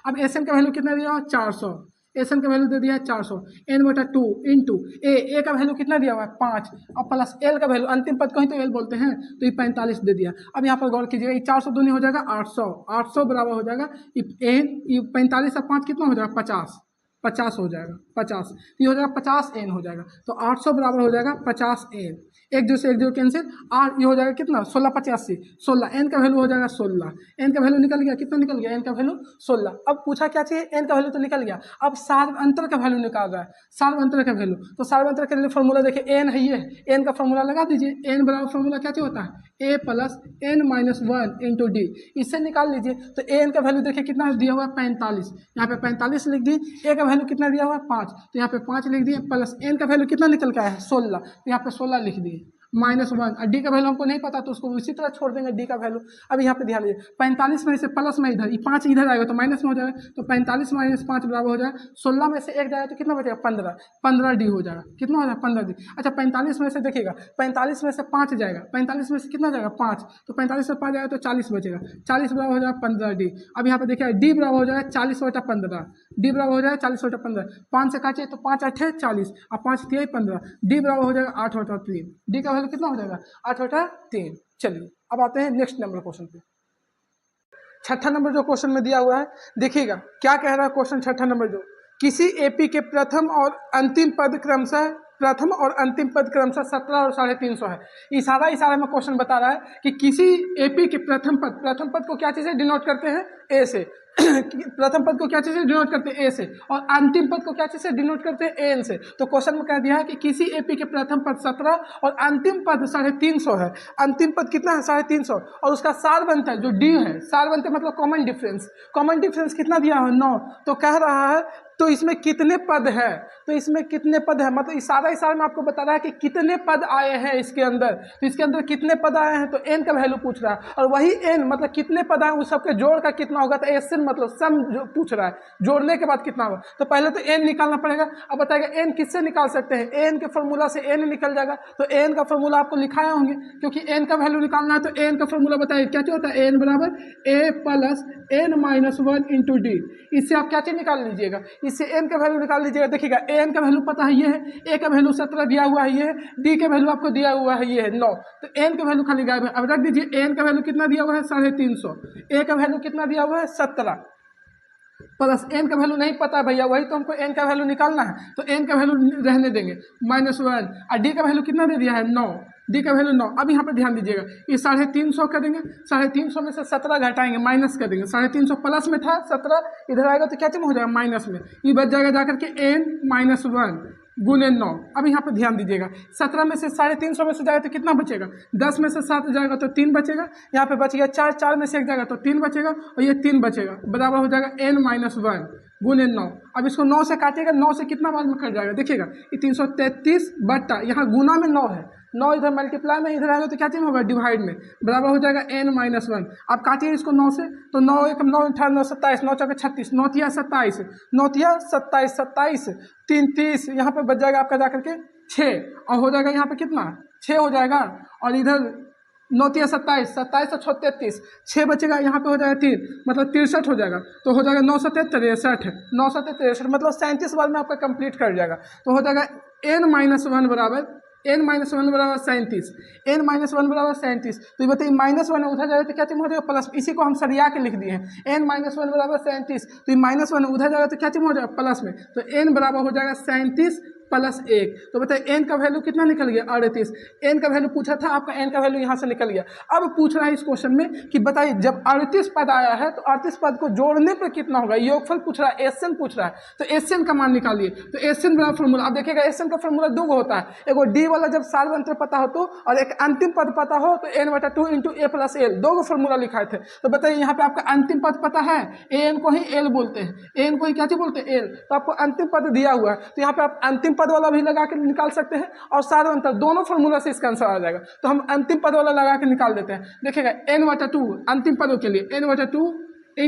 अब एस एन का वैल्यू कितना दिया हो 400, एस एन का वैल्यू दे दिया है 400, n/2 इंटू ए का वैल्यू कितना दिया हुआ है 5, और प्लस एल का वैल्यू अंतिम पद को ही तो एल बोलते हैं तो ये 45 दे दिया। अब यहाँ पर गौर कीजिएगा ये 400 दूनी हो जाएगा 800 बराबर हो जाएगा ये 45 और 5 कितना हो जाएगा 50 हो जाएगा, 50 ये हो जाएगा 50 n हो जाएगा। तो 800 बराबर हो जाएगा 50 n, एक जो से एक जो कैंसिल, आर ये हो जाएगा कितना 16 n का वैल्यू हो जाएगा 16, n का वैल्यू निकल गया, कितना निकल गया n का वैल्यू 16। अब पूछा क्या चाहिए, n का वैल्यू तो निकल गया, अब सार्वंतर का वैल्यू निकाल रहा है, सार्वंतर का वैल्यू। तो सार्वंतर के लिए फॉर्मूला देखिए n है, ये n का फॉर्मूला लगा दीजिए, n बराबर फॉर्मूला क्या चाहिए होता है a plus n-1 into d, इससे निकाल लीजिए। तो an का वैल्यू देखिए कितना दिया हुआ है 45, यहाँ पे 45 लिख दिए, a का वैल्यू कितना दिया हुआ है 5, तो यहाँ पे 5 लिख दिए, प्लस n का वैल्यू कितना निकल के आया है 16, तो यहाँ पे 16 लिख दिए, -1। और डी का वैल्यू हमको नहीं पता तो उसको उसी तरह छोड़ देंगे डी का वैल्यू। अब यहाँ पे ध्यान दीजिए 45 में से प्लस में इधर 5 इधर आएगा तो माइनस में हो जाएगा, तो 45 - 5 बराबर हो जाएगा 16 में से 1 जाएगा तो कितना बचेगा 15, 15 डी हो जाएगा, कितना हो जाएगा 15 डी। अच्छा 45 में से देखिएगा 45 में से 5 जाएगा, 45 में से कितना जाएगा 5, तो 45 से 5 जाएगा तो 40 बचेगा, 40 बराबर हो जाएगा 15 डी। अब यहाँ पे देखिए डी बराबर हो जाएगा 40/15, डी बराबर हो जाएगा 40/15, 5 से काटिए तो 5 8 40 और 5 3 15, डी बराबर हो जाएगा 8/3, डी का वैल्यू कितना हो जाएगा 8/3। चलिए अब आते हैं नेक्स्ट नंबर क्वेश्चन पे। छठा नंबर जो क्वेश्चन में दिया हुआ है, देखिएगा क्या कह रहा है क्वेश्चन छठा नंबर, जो किसी एपी के प्रथम और अंतिम पद क्रमशः 17 और 350 है। इशारा में क्वेश्चन बता रहा है कि किसी एपी के प्रथम पद को क्या चीज़ से डिनोट करते हैं, ए से। प्रथम पद को क्या चीज़ से डिनोट करते हैं, ए से, और अंतिम पद को क्या चीज़ से डिनोट करते हैं, एन से। तो क्वेश्चन में कह दिया है कि किसी एपी के प्रथम पद 17 और अंतिम पद 350 है। अंतिम पद कितना है 350, और उसका सार बनता है जो डी है, सार बनता है मतलब कॉमन डिफरेंस कितना दिया है 9। तो कह रहा है तो इसमें कितने पद है, तो इसमें कितने पद है, मतलब इशारा में आपको बता रहा है कि कितने पद आए हैं इसके अंदर, तो इसके अंदर कितने पद आए हैं, तो एन का वैल्यू पूछ रहा है, और वही एन मतलब कितने पद आए उस सबके जोड़ का कितना होगा, तो एन मतलब सम जो पूछ रहा है, जोड़ने के बाद कितना होगा। तो पहले तो एन निकालना पड़ेगा। अब बताएगा एन किससे निकाल सकते हैं, एन के फॉर्मूला से एन निकल जाएगा। तो एन का फॉर्मूला आपको लिखाए होंगे, क्योंकि एन का वैल्यू निकालना है। तो एन का फॉर्मूला बताइए क्या होता है, एन बराबर a plus n minus 1 into d. इससे आप क्या चीज निकाल लीजिएगा, इससे एन का वैल्यू निकाल लीजिएगा। देखिएगा एन का वैल्यू पता है ये है, ए का वैल्यू 17 दिया हुआ है ये है, डी का वैल्यू आपको दिया हुआ है ये है 9। तो एन का वैल्यू खाली गायब है। अब रख दीजिए एन का वैल्यू कितना दिया हुआ है 350, ए का वैल्यू कितना दिया हुआ है 17, प्लस एन का वैल्यू नहीं पता भैया, वही तो हमको एन का वैल्यू निकालना है। तो एन का वैल्यू रहने देंगे -1, और डी का वैल्यू कितना दे दिया है 9, डी का वैल्यू 9। अब यहाँ पे ध्यान दीजिएगा ये 350 करेंगे, 350 में से 17 घटाएंगे, माइनस कर देंगे। 350 प्लस में था 17, इधर आएगा तो क्या चीज हो जाएगा माइनस में, ये बच जाएगा जाकर के n-1 गुने 9। अब यहाँ पे ध्यान दीजिएगा 17 में से 350 में से जाएगा तो कितना बचेगा, 10 में से 7 जाएगा तो 3 बचेगा, यहाँ पे बच गया 4, 4 में से 1 जाएगा तो 3 बचेगा, और ये 3 बचेगा, बराबर हो जाएगा n-1 गुने 9। अब इसको 9 से काटिएगा, 9 से कितना बार में कट जाएगा, देखिएगा ये 333 बट्टा यहाँ गुना में 9 है, 9 इधर मल्टीप्लाई में इधर आएगा तो क्या चीज होगा डिवाइड में, बराबर हो जाएगा n-1। आप काटिए इसको 9 से, तो 9 1 9 18 9 27, 9 4 36, 9 तिया 27, 9 तिया 27, 27 3 30, यहाँ पे बच जाएगा आपका जाकर के 6, और हो जाएगा यहाँ पे कितना 6 हो जाएगा, और इधर 9 तिया 27, 27 और 33, 6 बचेगा, यहाँ पे हो जाएगा 3, मतलब 63 हो जाएगा। तो हो जाएगा 9 7 63, 9 7 63 मतलब 37 बार में आपका कंप्लीट कर जाएगा। तो हो जाएगा n-1 बराबर n-1 बराबर 37, n-1 बराबर 37। तो ये बताइए -1 उधर जाएगा तो क्या चीज हो जाएगा प्लस, इसी को हम सरिया के लिख दिए हैं n-1 बराबर 37। तो ये -1 उधर जाएगा तो क्या चीज हो जाएगा प्लस में, तो n बराबर हो जाएगा 37 + 1। तो बताइए n का वैल्यू कितना निकल गया 38। n का वैल्यू पूछा था आपका, n का वैल्यू यहाँ से निकल गया। अब पूछ रहा है इस क्वेश्चन में कि बताइए जब 38 पद आया है तो 38 पद को जोड़ने पर कितना होगा, योगफल पूछ रहा है, एसएन पूछ रहा है। तो एसएन का मान निकालिए। तो एसएन बराबर फॉर्मूला, अब देखिएगा एसएन का फॉर्मूला 2 होता है, एगो डी वाला जब सार्वंत्र पता हो तो, और एक अंतिम पद पता हो तो n/2 × a + l, 2 फॉर्मूला लिखाए थे। तो बताइए यहाँ पे आपका अंतिम पद पता है, एन को ही एल बोलते हैं, एन को ही क्या चीज बोलते हैं एल। तो आपको अंतिम पद दिया हुआ है, तो यहाँ पे आप अंतिम पद वाला भी लगा के निकाल सकते हैं, और सार्वंत्र दोनों फॉर्मूला से इसका आंसर आ जाएगा। तो हम अंतिम पद वाला लगा के निकाल देते हैं। देखिएगा n/2 अंतिम पदों के लिए n/2 ×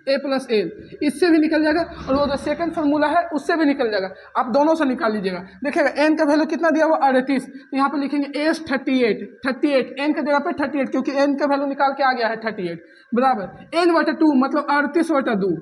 a + l, इससे भी निकल जाएगा, और वो जो सेकंड फॉर्मूला है उससे भी निकल जाएगा। आप दोनों से निकाल लीजिएगा। देखिएगा n का वैल्यू कितना दिया हुआ 38, तो यहाँ पे लिखेंगे s 38 n के जगह पे 38, क्योंकि n का वैल्यू निकाल के आ गया है 38 बराबर n/2 मतलब 38/2।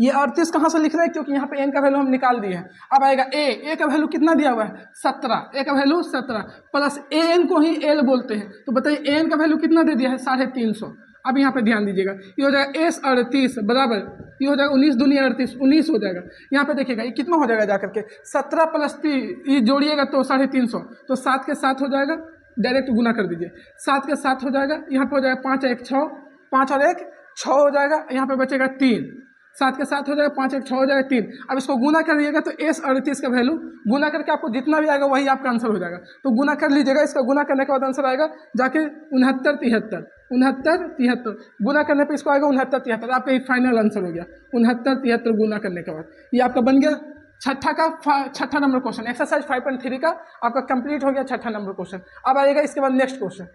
ये 38 कहाँ से लिख रहे हैं, क्योंकि यहाँ पे n का वैल्यू हम निकाल दिए हैं। अब आएगा a का वैल्यू कितना दिया हुआ है 17, a का वैल्यू 17 प्लस n को ही l बोलते हैं। तो बताइए n का वैल्यू कितना दे दिया है 350। अब यहाँ पे ध्यान दीजिएगा, ये हो जाएगा s 38 बराबर, ये हो जाएगा 19 दूनी 38, 19 हो जाएगा। यहाँ पे देखिएगा ये कितना हो जाएगा जाकर के 17 + 3, ये जोड़िएगा तो 350, तो 7 के 7 हो जाएगा, डायरेक्ट गुना कर दीजिए, 7 के 7 हो जाएगा, यहाँ पे हो जाएगा 5 1 6, 5 और 1 6 हो जाएगा, यहाँ पे बचेगा 3, 7 के 7 हो जाएगा, 5 एक 6 हो जाएगा 3। अब इसको गुना करिएगा तो एस 38 का वैल्यू गुना करके आपको जितना भी आएगा वही आपका आंसर हो जाएगा। तो गुना कर लीजिएगा, इसका गुना करने के बाद आंसर आएगा जाके 69 73 69 73 गुना करने पे इसको आएगा 69 73। आपका ये फाइनल आंसर हो गया 69 73 गुना करने के बाद। ये आपका बन गया छठा नंबर क्वेश्चन, एक्सरसाइज 5.3 का आपका कंप्लीट हो गया छठा नंबर क्वेश्चन। अब आएगा इसके बाद नेक्स्ट क्वेश्चन।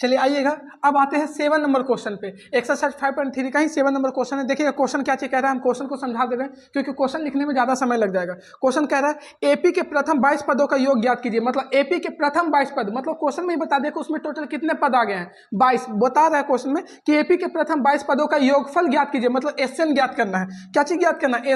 चलिए आइएगा, अब आते हैं 7 नंबर क्वेश्चन पे। एक्सरसाइज 5.3 का ही 7 नंबर क्वेश्चन है। देखिएगा क्वेश्चन क्या चीज कह रहा है, हम क्वेश्चन को समझा दे रहे हैं क्योंकि क्वेश्चन लिखने में ज़्यादा समय लग जाएगा। क्वेश्चन कह रहा है एपी के प्रथम 22 पदों का योग ज्ञात कीजिए। मतलब एपी के प्रथम 22 पद, मतलब क्वेश्चन में ही बता दें कि उसमें टोटल कितने पद आ गए हैं, 22 बता रहा है क्वेश्चन में कि एपी के प्रथम 22 पदों का योगफल ज्ञात कीजिए। मतलब एसएन ज्ञात करना है। क्या चीज ज्ञात करना है,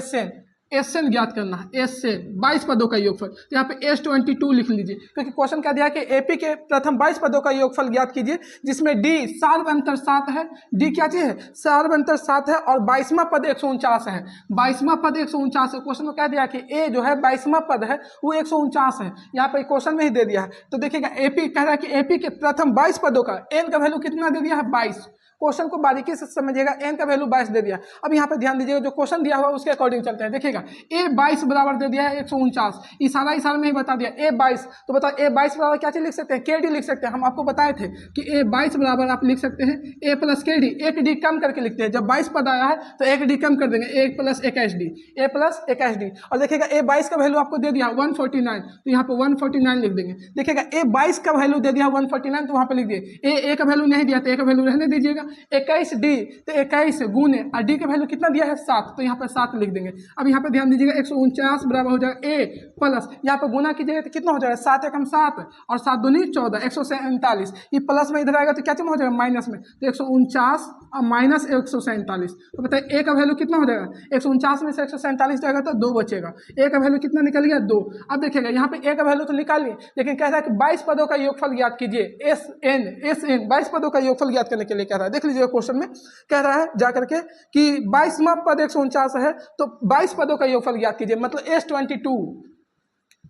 एसएन ज्ञात करना है। एसएन 22 पदों का योगफल, तो यहाँ पे S22 लिख लीजिए क्योंकि क्वेश्चन क्या दिया है कि एपी के प्रथम 22 पदों का योगफल ज्ञात कीजिए जिसमें डी सार्वअंतर 7 है। डी क्या चीज है, सार्वअंतर 7 है और 22वां पद 149 है। 22वां पद 149 है। क्वेश्चन में कह दिया कि ए जो है 22वां पद है वो 149 है। यहाँ पे क्वेश्चन में ही दे दिया है। तो देखिएगा एपी कह रहा है कि एपी के प्रथम 22 पदों का एन का वैल्यू कितना दे दिया है, 22। क्वेश्चन को बारीकी से समझिएगा, एन का वैल्यू 22 दे दिया। अब यहाँ पे ध्यान दीजिएगा जो क्वेश्चन दिया हुआ उसके अकॉर्डिंग चलते हैं। देखिएगा ए 22 बराबर दे दिया है 149, इशारा में ही बता दिया ए 22। तो बताओ ए 22 बराबर क्या चीज लिख सकते हैं, के डी लिख सकते हैं। हम आपको बताए थे कि ए 22 बराबर आप लिख सकते हैं ए प्लस के डी। एक डी कम करके लिखते हैं, जब 22 पद आया है तो एक डी कम कर देंगे, ए प्लस 21 डी, ए प्लस 21 डी। और देखिएगा ए 22 का वैल्यू आपको दे दिया 149, तो यहाँ पे 149 लिख देंगे। देखिएगा ए 22 का वैल्यू दे दिया 149, तो वहाँ पे लिख दिए। ए का वैल्यू नहीं दिया तो ए का वैल्यू रहने दीजिएगा। 21 डी तो 21 गुने और डी का वैल्यू कितना दिया है 7, तो यहाँ पे 7 लिख देंगे। अब यहाँ पे ध्यान दीजिएगा 149 बराबर हो जाएगा ए प्लस, यहाँ पे गुना कीजिएगा तो कितना हो जाएगा 7 एकम 7 और 7 दूनी 14, 147। ये प्लस में इधर आएगा तो क्या चीज हो जाएगा माइनस में, तो 149 और माइनस 147। तो बताइए ए का वैल्यू कितना हो जाएगा, 149 में से 147 जाएगा तो 2 बचेगा। ए का वैल्यू कितना निकल गया 2। अब देखिएगा यहाँ पे ए का वैल्यू तो निकालिए, लेकिन कह रहा है कि 22 पदों का योगफल ज्ञात कीजिए। एस एन 22 पदों का योगफल ज्ञात करने के लिए कह रहा है। देख लीजिएगा क्वेश्चन में कह रहा है जाकर के कि 22वां पद 149 है तो 22 पदों का योगफल ज्ञात कीजिए। मतलब S22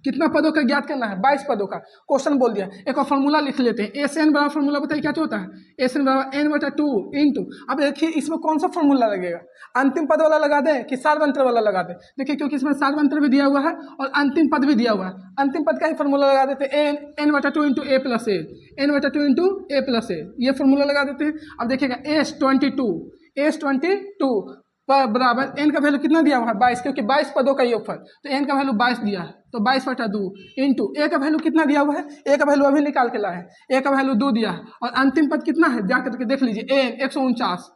कितना पदों का ज्ञात करना है, 22 पदों का। क्वेश्चन बोल दिया, एक और फॉर्मूला लिख लेते हैं। एस एन बराबर फॉर्मूला बताइए क्या होता है, एस एन बराबर एन बटा 2 इंटू। अब देखिए इसमें कौन सा फॉर्मूला लगेगा, अंतिम पद वाला लगा दें कि सार्वंतर वाला लगा दें। देखिए क्योंकि इसमें सार्वंतर भी दिया हुआ है और अंतिम पद भी दिया हुआ है, अंतिम पद का ही फॉर्मूला लगा देते हैं एन बटा 2 into a plus A, N बटा 2 इंटू ए प्लस ए, ये फॉर्मूला लगा देते हैं। अब देखिएगा S22 बराबर एन का वैल्यू कितना दिया हुआ है 22, क्योंकि 22 पदों का योगफल, तो एन का वैल्यू 22 दिया है तो 22 बटा 2 इंटू ए का वैल्यू कितना दिया हुआ है, ए का वैल्यू अभी निकाल के लाए हैं, ए का वैल्यू 2 दिया है और अंतिम पद कितना है जा करके देख लीजिए एन 149।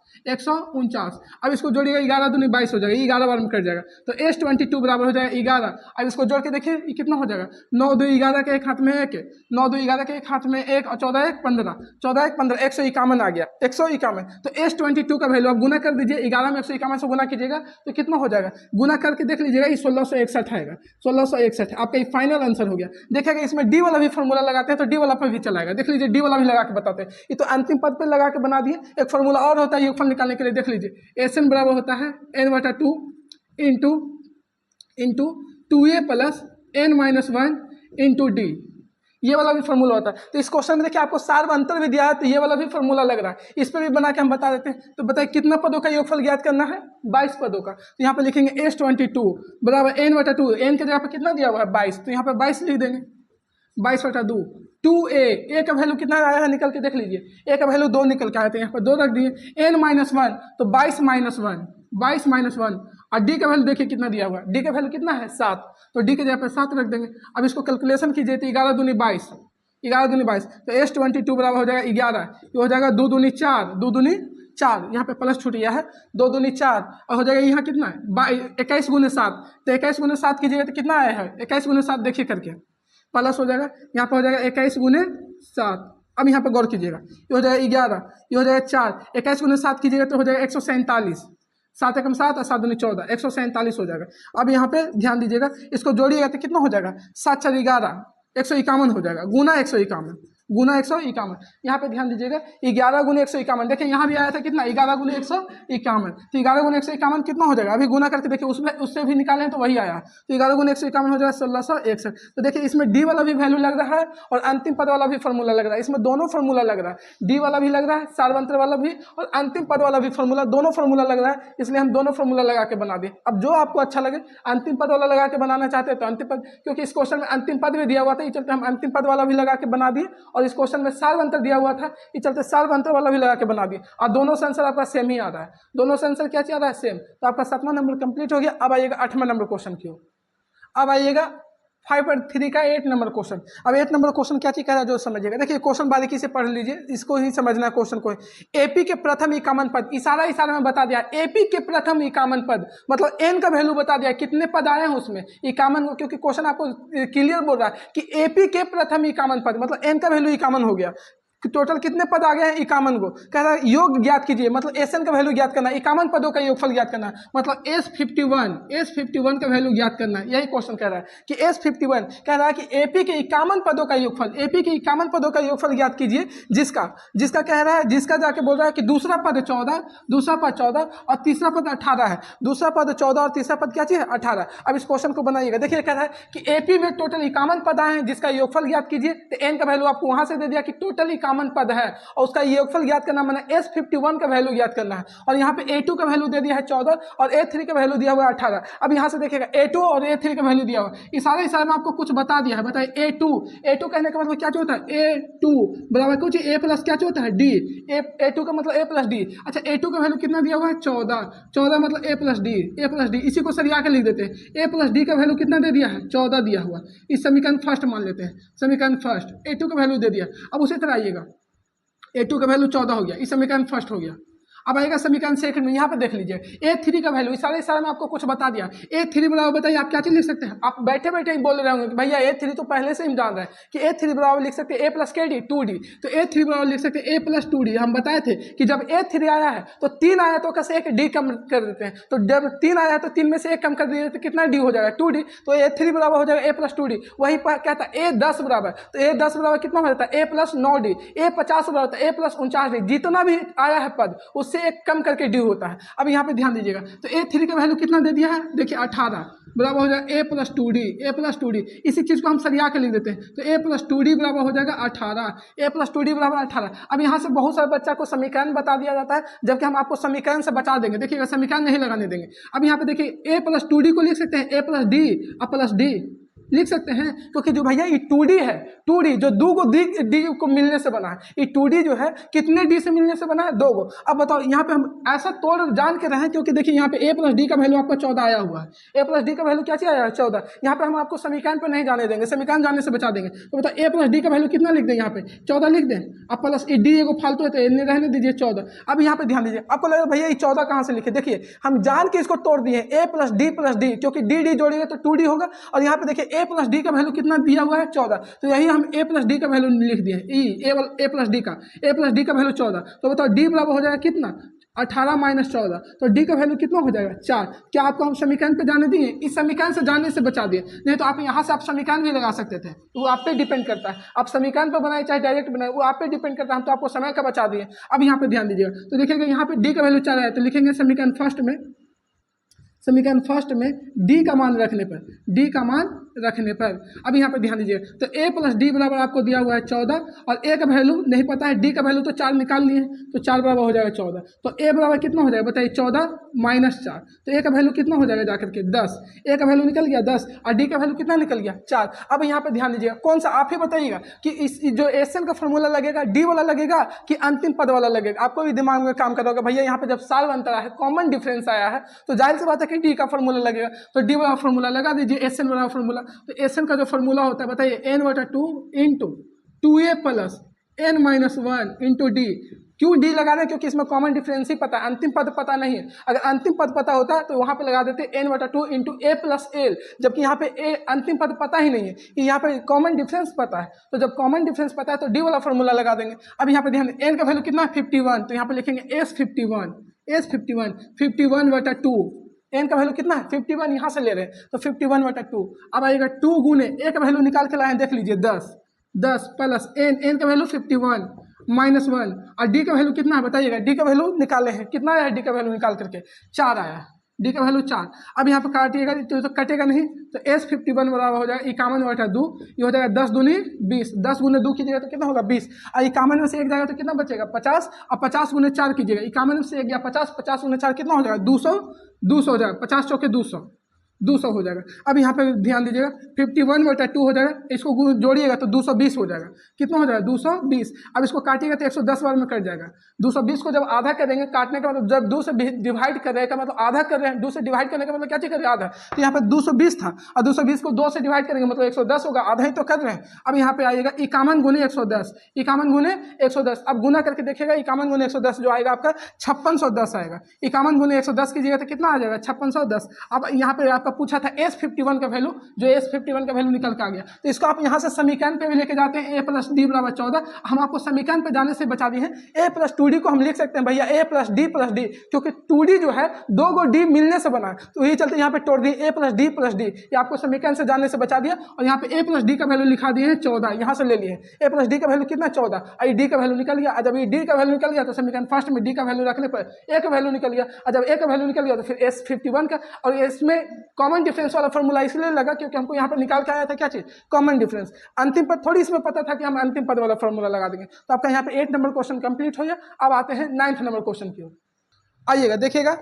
अब इसको जोड़िएगा 11 दूनी 22 हो जाएगा, 11 बार में कट जाएगा तो S22 बराबर हो जाएगा 11। अब इसको जोड़ के देखिए ये कितना हो जाएगा, 9 2 11 के एक हाथ में 1, 9 2 11 के एक हाथ में 1 और 14 1 15, 14 1 15, 151 आ गया, 151। तो S22 का वैल्यू आप गुना कर दीजिए, 11 में 151 से गुना कीजिएगा तो कितना हो जाएगा, गुना करके देख लीजिएगा ये 1661 आएगा, 1661 आपका ये फाइनल आंसर हो गया। देखिएगा इसमें डी वाला भी फॉर्मूला लगाते हैं तो डी वाला पर भी चलाएगा, देख लीजिए डी वाला भी लगा के बताते हैं। ये तो अंतिम पद पे लगा के बना दिए। एक फॉर्मूला और होता है योगफल निकालने के लिए, देख लीजिए एस एन बराबर होता है एन बटा 2 into 2a plus n minus 1 into d, ये वाला भी फॉर्मूला होता है। तो इस क्वेश्चन में देखिए आपको सार्वअंतर भी दिया है तो ये वाला भी फॉर्मूला लग रहा है, इस पर भी बना के हम बता देते हैं। तो बताइए कितना पदों का योगफल ज्ञात करना है, 22 पदों का। तो यहाँ पे लिखेंगे S22 बराबर एन बटा 2, एन के जगह पे कितना दिया हुआ है 22, तो यहाँ पे 22 लिख देंगे, 22 बटा 2 2a का वैल्यू कितना आया है निकल के देख लीजिए, ए का वैल्यू 2 निकल के आया था, यहाँ पर 2 रख दिए, n माइनस 1 तो 22 माइनस 1 और डी का वैल्यू देखिए कितना दिया हुआ है, डी का वैल्यू कितना है 7, तो डी के जगह पे 7 रख देंगे। अब इसको कैलकुलेशन कीजिए तो 11 दूनी 22, 11 दूनी 22 तो S22 बराबर हो जाएगा 11, ये हो जाएगा 2 दूनी 4, 2 दूनी 4, यहाँ पे प्लस छूट गया है, 2 दूनी 4 और हो जाएगा यहाँ कितना है 21 गुने 7, तो 21 गुने 7 कीजिएगा तो कितना आया है 21 गुने 7 देखिए करके प्लस हो जाएगा, यहाँ पे हो जाएगा 21 गुने 7। अब यहाँ पे गौर कीजिएगा ये हो जाएगा 11, ये हो जाएगा 4, 21 गुने 7 कीजिएगा तो हो जाएगा 147, 7 एकम 7 और 7 दूनी 14, 147 हो जाएगा। अब यहाँ पे ध्यान दीजिएगा इसको जोड़िएगा तो कितना हो जाएगा 7 4 11, 151 हो जाएगा, गुना 151, गुना 151। यहाँ पे ध्यान दीजिएगा 11 गुना 151। देखिए यहाँ भी आया था कितना 11 गुना 151। तो 11 गुना 151 कितना हो जाएगा, अभी गुना करके देखिए उसमें उससे भी निकालें तो वही आया। तो 11 गुना 151 हो जाएगा 1661। तो देखिए इसमें डी वाला भी वैल्यू लग रहा है और अंतिम पद वाला भी फॉर्मूला लग रहा है। इसमें दोनों फॉर्मूला लग रहा है, डी वाला भी लग रहा है, सारवंत्र वाला भी और अंतिम पद वाला भी फॉर्मूला, दोनों फॉर्मूला लग रहा है। इसलिए हम दोनों फॉर्मूला लगा के बना दिए। अब जो आपको अच्छा लगे, अंतिम पद वाला लगा के बनाना चाहते हैं तो अंतिम पद, क्योंकि इस क्वेश्चन में अंतिम पद भी दिया हुआ था, ये चलते हम अंतिम पद वाला भी लगा के बना दिए। और इस क्वेश्चन में सारवंत्र दिया हुआ था, ये चलते सारवंत्र वाला भी लगा के बना दिए। और दोनों से आंसर आपका सेम ही आ रहा है, दोनों से आंसर क्या आ रहा है, सेम। तो आपका 7वां नंबर कंप्लीट हो गया। अब आइएगा 8वां नंबर क्वेश्चन की ओर। अब आइएगा 5.3 का 8 नंबर क्वेश्चन। अब 8 नंबर क्वेश्चन क्या चीज कह रहा है जो समझिएगा। देखिए क्वेश्चन बारीकी से पढ़ लीजिए, इसको ही समझना है क्वेश्चन को। एपी के प्रथम इकामन पद, इशारा इशारा में बता दिया एपी के प्रथम इकामन पद, मतलब एन का वैल्यू बता दिया, कितने पद आए हैं उसमें इकामन को, क्योंकि क्वेश्चन आपको क्लियर बोल रहा है कि एपी के प्रथम इकामन पद, मतलब एन का वैल्यू इकामन हो गया। टोटल कितने पद आ गए हैं इकामन को, कह रहा है योग ज्ञात कीजिए, मतलब एसएन का वैल्यू ज्ञात करना है, इकामन पदों का योगफल ज्ञात करना है, मतलब S51 का वैल्यू ज्ञात करना है। यही क्वेश्चन कह रहा है कि S51 कह रहा है कि एपी के इकामन पदों का योगफल, एपी के इकामन पदों का योगफल ज्ञात कीजिए, जिसका कह रहा है, जिसका जाके बोल रहा है कि दूसरा पद 14, दूसरा पद 14 और तीसरा पद 18 है। दूसरा पद 14 और तीसरा पद क्या चीज है, 18। अब इस क्वेश्चन को बनाइएगा। देखिए कह रहा है कि एपी में टोटल इकामन पद आए हैं, जिसका योगफल ज्ञात कीजिए। तो एन का वैल्यू आपको वहां से दे दिया कि टोटल इकामन पद है और उसका योगफल ज्ञात करना, मैंने S51 का वैल्यू ज्ञात करना है। और यहाँ पे A2 का वैल्यू दे दिया है 14 और A3 का वैल्यू दिया हुआ है 18। अब यहाँ से देखिएगा A2 और A3 का वैल्यू दिया हुआ है, इशारे में आपको कुछ बता दिया है। बताइए A2 कहने का मतलब क्या होता है, A2 बराबर कुछ A प्लस क्या होता है, D। A2 का मतलब A प्लस D। अच्छा A2 का वैल्यू कितना दिया हुआ है, 14 मतलब A प्लस D। इसी को सरिया के लिख देते हैं। A प्लस D का वैल्यू कितना दे दिया है, 14 दिया हुआ। इस समीकरण फर्स्ट मान लेते हैं, समीकरण फर्स्ट A2 का वैल्यू दे दिया। अब उसी तरह आइएगा A2 का वैल्यू 14 हो गया, इस समीकरण फर्स्ट हो गया। अब आएगा समीकरण सेकंड में, यहाँ पे देख लीजिए A3 का वैल्यू, इशारे में आपको कुछ बता दिया। A3 बराबर बताइए आप क्या चीज लिख सकते हैं, आप बैठे बैठे ही बोल रहे होंगे कि भैया A3 तो पहले से ही जान रहे हैं कि A3 बराबर लिख सकते हैं A प्लस KD 2D। तो A3 बराबर लिख सकते हैं A प्लस 2D। हम बताए थे कि जब A3 आया है तो 3 आया तो कैसे एक D कम कर देते हैं, तो जब 3 आया तो 3 में से 1 कम कर दिए तो कितना D हो जाएगा, 2D। तो A3 बराबर हो जाएगा A प्लस 2D। वही क्या था A10 बराबर, तो A10 बराबर कितना हो जाता है A प्लस 9D। A50 बराबर A प्लस 49D। जितना भी आया है पद उससे एक कम करके डी होता है। अब यहाँ पे ध्यान दीजिएगा, तो A3 का वैल्यू कितना दे दिया है, देखिए 18 बराबर हो जाएगा A प्लस 2D। इसी चीज को हम सरिया के लिख देते हैं। तो A प्लस 2D बराबर हो जाएगा 18, A प्लस 2D बराबर 18। अब यहाँ से बहुत सारे बच्चा को समीकरण बता दिया जाता है, जबकि हम आपको समीकरण से बचा देंगे। देखिएगा समीकरण नहीं लगाने देंगे। अब यहाँ पे देखिए A प्लस 2D को लिख सकते हैं A प्लस D और प्लस D लिख सकते हैं, क्योंकि जो भैया ये 2D है, 2D जो दो को डी को मिलने से बना है, ये 2D जो है कितने डी से मिलने से बना है, 2 को। अब बताओ यहाँ पे हम ऐसा तोड़ जान के रहे, क्योंकि देखिए यहाँ पे A प्लस डी का वैल्यू आपका 14 आया हुआ है। A प्लस डी का वैल्यू क्या आया है, 14। यहाँ पे हम आपको समीकरण पे नहीं जाने देंगे, समीकरण जाने से बचा देंगे। तो बताओ A प्लस डी का वैल्यू कितना लिख दें, यहाँ पे 14 लिख दें। अब प्लस डी एगो फालतू है तो रहने दीजिए 14। अब यहाँ पे ध्यान दीजिए, आपको लगेगा भैया ये 14 कहाँ से लिखे, देखिए हम जान के इसको तोड़ दिए A प्लस डी, क्योंकि डी जोड़ेंगे तो 2D होगा। और यहाँ पे देखिए A प्लस डी का वैल्यू कितना दिया हुआ है, 14। तो यही हम A प्लस डी का वैल्यू लिख दिए, A प्लस डी का वैल्यू 14। तो बताओ D बराबर हो जाएगा कितना, 18 माइनस 14। तो D का वैल्यू कितना हो जाएगा, 4। क्या आपको हम समीकरण पे जाने दिए, इस समीकरण से जाने से बचा दिए, नहीं तो आप यहाँ से आप समीकरण भी लगा सकते थे। वो आप पे डिपेंड करता है, आप समीकरण पर बनाए चाहे डायरेक्ट बनाए, वो आप पे डिपेंड करता है। हम तो आपको समय का बचा दिए। अब यहाँ पे ध्यान दीजिएगा, तो देखिएगा यहाँ पे D का वैल्यू 4 आया, तो लिखेंगे समीकरण फर्स्ट में D का मान रखने पर अब यहाँ पे ध्यान दीजिए, तो A प्लस डी बराबर आपको दिया हुआ है 14 और A का वैल्यू नहीं पता है, D का वैल्यू तो 4 निकाल लिए, तो 4 बराबर हो जाएगा 14। तो A बराबर कितना हो जाएगा बताइए, 14 माइनस 4। तो A का वैल्यू कितना हो जाएगा जाकर के 10। A का वैल्यू निकल गया 10 और D का वैल्यू कितना निकल गया, 4। अब यहाँ पे ध्यान दीजिएगा, कौन सा आप ही बताइएगा कि इस जो एसएन का फॉर्मूला लगेगा D वाला लगेगा कि अंतिम पद वाला लगेगा। आपको भी दिमाग में काम कर रहा होगा, भैया यहाँ पे जब साल अंतर आया है, कॉमन डिफरेंस आया है, तो जाहिर सी बात है कि D का फॉर्मूला लगेगा। तो D वाला फॉर्मूला लगा दीजिए, एसएन वाला फॉर्मूला। तो एसएन का जो फॉर्मूला होता है बताइए, n/2 into 2a plus n-1 into D. क्यों डी लगा रहे हैं, क्योंकि इसमें कॉमन डिफरेंस ही पता है, अंतिम पद पता नहीं है। अगर अंतिम पद पता होता तो वहां पे लगा देते n/2 into a plus L, जबकि यहाँ पे a अंतिम पद पता ही नहीं है, यहाँ पे कॉमन डिफरेंस पता है। तो जब कॉमन डिफरेंस पता है तो डी वाला फॉर्मूला लगा देंगे। अब यहाँ पे ध्यान दें, n का वैल्यू कितना है 51, तो यहाँ पे लिखेंगे S51 51/2। n का वैल्यू कितना है 51, यहाँ से ले रहे हैं तो 51/2। अब आएगा 2 गुने a का वैल्यू निकाल के लाए, देख लीजिए 10। 10 प्लस एन का वैल्यू 51 -1 और डी का वैल्यू कितना है बताइएगा। डी का वैल्यू निकाले हैं, कितना आया डी का वैल्यू निकाल करके 4 आया, डी का वैल्यू 4। अब यहाँ पर काटिएगा तो कटेगा नहीं, तो S51 बराबर हो जाएगा 51/2, ये हो जाएगा 10 दूनी 20, 10 गुने 2 कीजिएगा तो कितना होगा 20, और 51 में से 1 जाएगा तो कितना बचेगा 50, और 50 गुने 4 कीजिएगा, 51 में से 1 गया 50, 50 गुने 4 कितना हो जाएगा 200, 200 हो जाएगा, 50 चौके 200, 200 हो जाएगा। अब यहाँ पे ध्यान दीजिएगा 51/2 हो जाएगा, इसको जोड़िएगा तो 220 हो जाएगा, कितना हो जाएगा 220। अब इसको काटिएगा तो 110 बार में कट जाएगा। 220 को जब आधा करेंगे, काटने का मतलब जब 2 से डिवाइड कर रहे हैं का मतलब आधा कर रहे हैं, 2 से डिवाइड करने का मतलब क्या चीज़ कर रहे हैं आधा, तो यहाँ पे 220 था और 220 को 2 से डिवाइड करेंगे मतलब 110 होगा, आधा ही तो कर रहे हैं। अब यहाँ पे आइएगा 51 गुने 110, 51 गुने 110, अब गुना करके देखिएगा 51 गुने 110 जो आएगा आपका 5610 आएगा। 51 गुने 110 कीजिएगा तो कितना आ जाएगा 5610। अब यहाँ पे आपका पूछा था S51 का वैल्यू, जो S51 का वैल्यू निकल के आ गया, तो इसको आप यहाँ से समीकरण पे भी लेके जाते हैं, a + d = 14। हम आपको समीकरण पे जाने से बचा दिए हैं, a + 2d को हम लिख सकते हैं भैया a + d + d, क्योंकि 2d जो है 2 गो d मिलने से बना है, तो यही चलते यहाँ पे तोड़ दिए a + d + d, ये आपको समीकरण से जाने से बचा दिया। और यहाँ पे a + d का वैल्यू लिखा दिए हैं 14, यहाँ से ले लिए a + d का वैल्यू कितना 14, और d का वैल्यू निकल गया। जब ये d का वैल्यू निकल गया तो समीकरण फर्स्ट में d का वैल्यू रखने पर a का वैल्यू निकल गया, और जब a का वैल्यू निकल गया तो फिर S51 का, और इसमें कॉमन डिफरेंस वाला फॉर्मूला इसलिए लगा क्योंकि हमको यहाँ पर निकाल के आया था क्या चीज़, कॉमन डिफरेंस। अंतिम पद थोड़ी इसमें पता था कि हम अंतिम पद वाला फॉर्मूला लगा देंगे। तो आपका यहाँ पे 8 नंबर क्वेश्चन कंप्लीट हो गया। अब आते हैं 9th नंबर क्वेश्चन की ओर, आइएगा देखिएगा।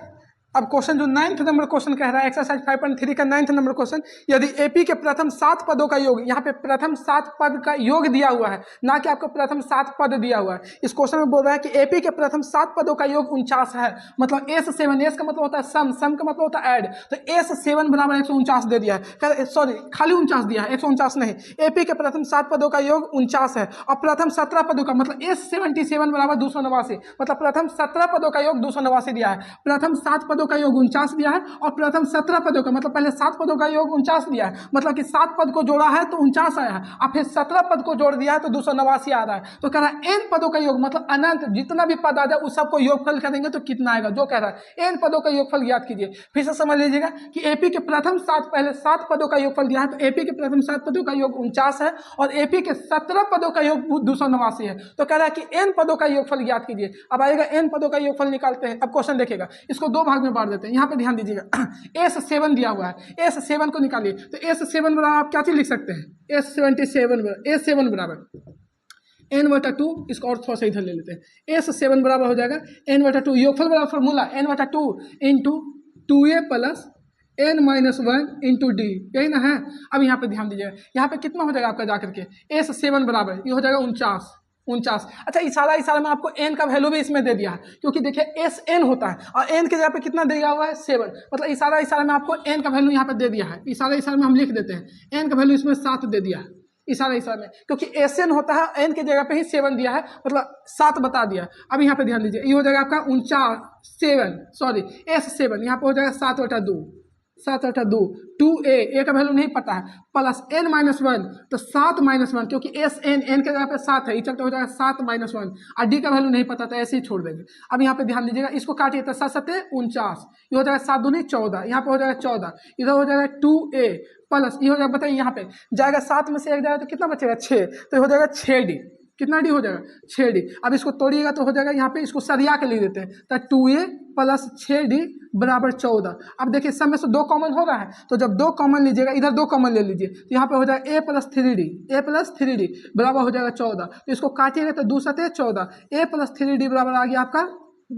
अब क्वेश्चन जो 9th नंबर क्वेश्चन कह रहा है, एक्सरसाइज 5.3 का 9th नंबर क्वेश्चन, यदि एपी के प्रथम 7 पदों का योग, यहाँ पे प्रथम 7 पद का योग दिया हुआ है, ना कि आपको प्रथम 7 पद दिया हुआ है। इस क्वेश्चन में बोल रहा है कि एपी के प्रथम 7 पदों का योग 49 है, मतलब S7, S का मतलब होता है सम, सम का मतलब होता है ऐड, तो S7 बराबर 149 दे दिया है, सॉरी खाली 49 दिया है, 149 नहीं। एपी के प्रथम 7 पदों का योग 49 है, और प्रथम 17 पदों का मतलब S77 बराबर 289, मतलब प्रथम 17 पदों का योग 289 दिया है। प्रथम 7 पदों का योग 49 दिया है, और प्रथम 17 पदों का मतलब पहले 7 पदों का योग 49 दिया है, मतलब कि 7 पद को जोड़ा है तो 49 आया है, और फिर 17 पद को जोड़ दिया है तो 289 आ रहा है। तो कह रहा है n पदों का योग मतलब अनंत, जितना भी पद आ जाए उस सबको योगफल करेंगे तो कितना आएगा, जो कह रहा है n पदों का योगफल ज्ञात कीजिए। फिर से समझ लीजिएगा कि एपी के प्रथम 7, पहले 7 पदों का योगफल दिया है, तो एपी के प्रथम 7 पदों का योग 49 है, और एपी के 17 पदों का योग 289 है। तो कह रहा है कि n पदों का योगफल ज्ञात कीजिए। अब आएगा n पदों का योगफल निकालते हैं। अब क्वेश्चन देखिएगा, इसको 2 भाग में बांट देते हैं। यहाँ पे ध्यान दीजिएगा S7 दिया हुआ है, S7 को निकालिए, तो S7 बराबर आप क्या चीज लिख सकते हैं, S7 बराबर n/2, इसको और थोड़ा सा इधर ले लेते हैं, S7 बराबर हो जाएगा n/2, योगफल बराबर formula n/2 into 2a plus n-1 into d, यही ना है। अब यहाँ पे ध्यान दीजिएगा, यहाँ पे कितना हो जाएगा आपका जाकर के S7 बराबर ये हो जाएगा 49। अच्छा, इशारा में आपको n का वैल्यू भी इसमें दे दिया है, क्योंकि देखिए SN होता है और n के जगह पे कितना दिया हुआ है 7, मतलब इशारा में आपको n का वैल्यू यहाँ पे दे दिया है। इशारा में हम लिख देते हैं n का वैल्यू इसमें 7 दे दिया है, इशारा में, क्योंकि SN होता है n की जगह पे ही 7 दिया है, मतलब 7 बता दिया है। अब यहाँ पे ध्यान दीजिए, ये हो जाएगा आपका 49 S7 यहाँ पे हो जाएगा 7/2 2a का वैल्यू नहीं पता है, प्लस n-1, तो 7-1, क्योंकि n के जगह पे 7 है, चलते हो जाएगा 7-1, और d का वैल्यू नहीं पता तो ऐसे ही छोड़ देंगे। अब यहाँ पे ध्यान दीजिएगा, इसको काटिए तो 7-7 49, ये हो जाएगा 7 दूनी 14, यहाँ पे हो जाएगा 14, इधर हो जाएगा 2a प्लस ये हो जाएगा, बताइए यहाँ पे जाएगा 7 में से 1 जाएगा तो कितना बचेगा 6, तो हो जाएगा 6d, कितना डी हो जाएगा 6d। अब इसको तोड़िएगा तो हो जाएगा, यहाँ पे इसको सरिया के लिख देते हैं, तो 2a प्लस 6d बराबर 14। अब देखिए सब में से 2 कॉमन हो रहा है, तो जब 2 कॉमन लीजिएगा, इधर 2 कॉमन ले लीजिए, तो यहाँ पे हो जाएगा a प्लस 3d बराबर हो जाएगा 14। तो इसको काटिएगा तो 2 7 14, a प्लस 3d बराबर आ गया आपका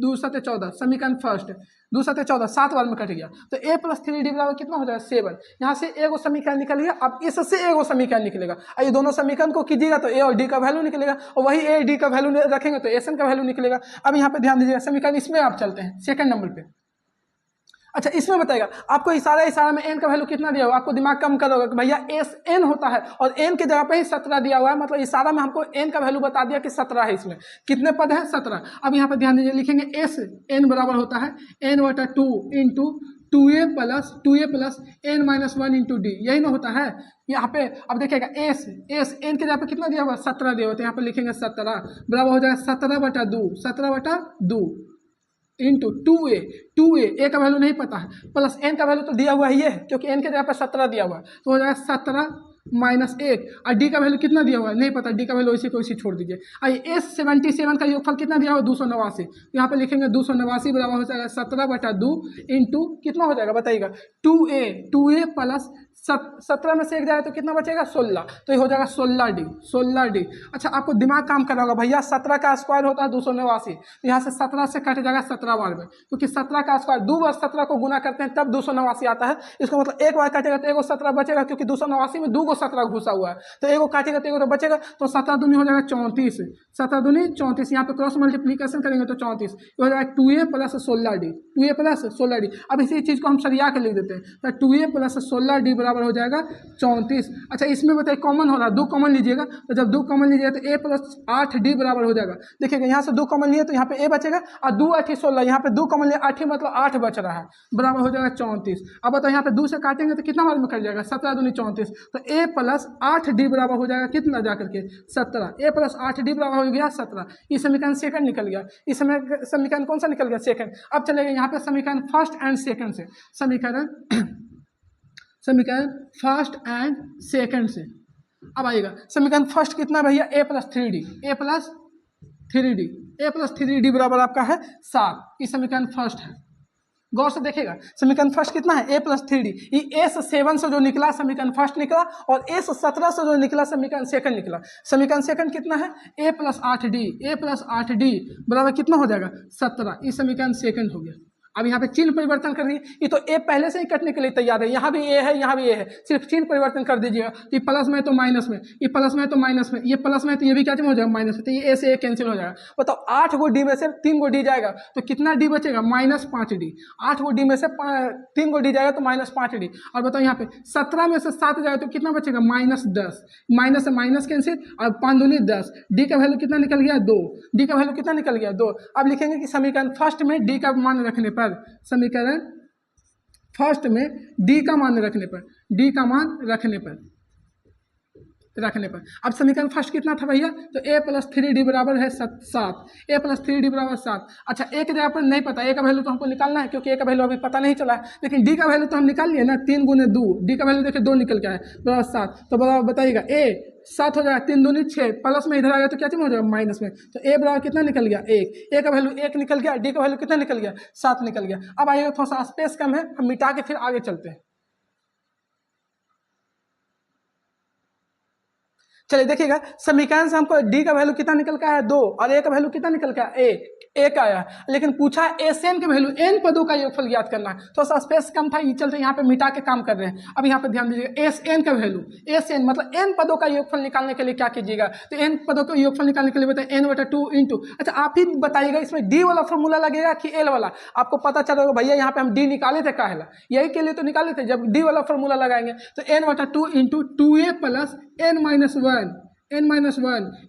2 7 14, समीकरण फर्स्ट 2 7 14 7 बार में कट गया, तो a प्लस 3d बराबर कितना हो जाएगा 7। यहाँ से एगो समीकरण निकल गया। अब इससे एगो समीकरण निकलेगा, ये दोनों समीकरण को कीजिएगा तो a और d का वैल्यू निकलेगा, और वही a d का वैल्यू रखेंगे तो SN का वैल्यू निकलेगा। अब यहाँ पे ध्यान दीजिएगा, समीकरण इसमें आप चलते हैं सेकंड नंबर पे। अच्छा, इसमें बताएगा आपको इशारा में n का वैल्यू कितना दिया हुआ, आपको दिमाग कम करोगे कि भैया SN होता है और n के जगह पे ही 17 दिया हुआ है, मतलब इशारा में हमको n का वैल्यू बता दिया कि 17 है। इसमें कितने पद हैं 17। अब यहाँ पे ध्यान दीजिए, लिखेंगे SN बराबर होता है n/2 into 2a plus n-1 into d, यही ना होता है यहाँ पे। अब देखिएगा n के जगह पे कितना दिया हुआ 17 दिया हुआ, तो यहाँ पे लिखेंगे 17 बराबर हो जाएगा 17/2 इंटू 2a का वैल्यू नहीं पता है, प्लस n का वैल्यू तो दिया हुआ ही है, क्योंकि n के जगह पर 17 दिया हुआ है, तो हो जाएगा -1 और डी का वैल्यू कितना दिया हुआ है नहीं पता, डी का वैल्यू इसी को इसी छोड़ दीजिए। आइए S77 का योगफल कितना दिया हुआ है 289, यहाँ पे लिखेंगे 289 बराबर हो जाएगा 17/2 इंटू कितना हो जाएगा बताइएगा 2a प्लस 17 में से 1 जाएगा तो कितना बचेगा 16, तो ये हो जाएगा 16D। अच्छा आपको दिमाग काम कर रहा होगा भैया 17 का स्क्वायर होता है 289, तो यहाँ से 17 से कट जाएगा 17 बार में, क्योंकि 17 का स्क्वायर 2 बार 17 को गुना करते हैं तब 289 आता है। इसका मतलब एक बार काटेगा तो एगो 17 बचेगा, क्योंकि 289 में 2 गो 17 घुसा हुआ है, तो एगो काटेगा तो एगो तो बचेगा, तो 17 दूनी हो जाएगा 34, 17 दूनी 34, यहाँ पे क्रॉस मल्टीप्लीकेशन करेंगे तो 34 हो जाएगा 2a plus 16D, 2a plus 16D। अब इसी चीज़ को हम सरिया के लिख देते हैं, तो 2a प्लस 16D बराबर हो जाएगा 34। अच्छा इसमें बताइए कॉमन हो रहा है, 2 कॉमन लीजिएगा, तो जब 2 कॉमन लीजिएगा तो a प्लस 8D बराबर हो जाएगा। देखिएगा यहाँ से 2 कॉमन लिए तो यहाँ पे a बचेगा और 2 8 16, यहाँ पे 2 कॉमन लिए 8 मतलब 8 बच रहा है, बराबर हो जाएगा 34। अब बताओ यहाँ पे 2 से काटेंगे तो कितना बार में कट जाएगा 17 दूनी 34, तो a प्लस 8D बराबर हो जाएगा कितना जा करके 17, a प्लस 8D बराबर हो गया 17। ये समीकरण सेकंड निकल गया, इस समय समीकरण कौन सा निकल गया सेकंड। अब चलेगा यहाँ पे समीकरण फर्स्ट एंड सेकंड से, समीकरण फर्स्ट एंड सेकंड से। अब आइएगा समीकरण फर्स्ट कितना भैया a प्लस 3D बराबर आपका है 7, ये समीकरण फर्स्ट है। गौर से देखिएगा समीकरण फर्स्ट कितना है a प्लस 3D, ये S7 से जो निकला समीकरण फर्स्ट निकला और S17 से जो निकला समीकरण सेकंड निकला। समीकरण सेकंड कितना है a प्लस 8D बराबर कितना हो जाएगा 17, ये समीकरण सेकंड हो गया। अब यहाँ पे चिन्ह परिवर्तन कर दिए, ये तो a पहले से ही कटने के लिए तैयार है, यहाँ भी a है यहाँ भी a है, सिर्फ चिन्ह परिवर्तन कर दीजिएगा, ये प्लस में तो माइनस में, ये प्लस में तो माइनस में, ये प्लस में तो ये भी क्या हो जाएगा माइनस में, तो ये a से a कैंसिल हो जाएगा। बताओ 8 गो d में से 3 गो d जाएगा तो कितना d बचेगा -5D, 8 गो d में से 3 गो d जाएगा तो -5D। और बताओ यहाँ पे 17 में से 7 जाएगा तो कितना बचेगा -10, माइनस से माइनस कैंसिल और 5 दूनी 10, d का वैल्यू कितना निकल गया 2, d का वैल्यू कितना निकल गया 2। अब लिखेंगे कि समीकरण फर्स्ट में d का मान रखने पर, समीकरण फर्स्ट में d का मान रखने पर अब समीकरण फर्स्ट कितना था भैया, तो a प्लस 3D बराबर है 7, a प्लस 3D बराबर 7। अच्छा a के जगह पर नहीं पता, a का वैल्यू तो हमको निकालना है क्योंकि a का वैल्यू अभी पता नहीं चला है, लेकिन d का वैल्यू तो हम निकाल लिए ना, 3 गुने 2, d का वैल्यू देखिए 2 निकल के आए बराबर 7, तो बराबर बताइएगा a 7 हो जाएगा, 3 दूनी 6, प्लस में इधर आ गया तो क्या चीज हो जाएगा माइनस में, तो a बराबर कितना निकल गया 1, a का वैल्यू 1 निकल गया, d का वैल्यू कितना निकल गया 7 निकल गया। अब आइएगा थोड़ा सा स्पेस कम है, हम मिटा के फिर आगे चलते हैं। चलिए देखिएगा समीकरण से हमको d का वैल्यू कितना निकल का है 2 और a का वैल्यू कितना निकल का है 1 आया, लेकिन पूछा SN के वैल्यू n पदों का योगफल ज्ञात करना है, तो सा स्पेस कम था, ये चलते यहाँ पे मिटा के काम कर रहे हैं। अब यहाँ पे ध्यान दीजिएगा SN का वैल्यू, SN मतलब n पदों का योगफल निकालने के लिए क्या कीजिएगा, तो n पदों का योगफल निकालने के लिए बताए n/2 इंटू, अच्छा आप ही बताइएगा इसमें d वाला फॉर्मूला लगेगा कि l वाला। आपको पता चल रहा भैया यहाँ पे हम d निकाले थे काहेला, यही के लिए तो निकाले थे, जब d वाला फॉर्मूला लगाएंगे तो n/2 into 2a plus n-1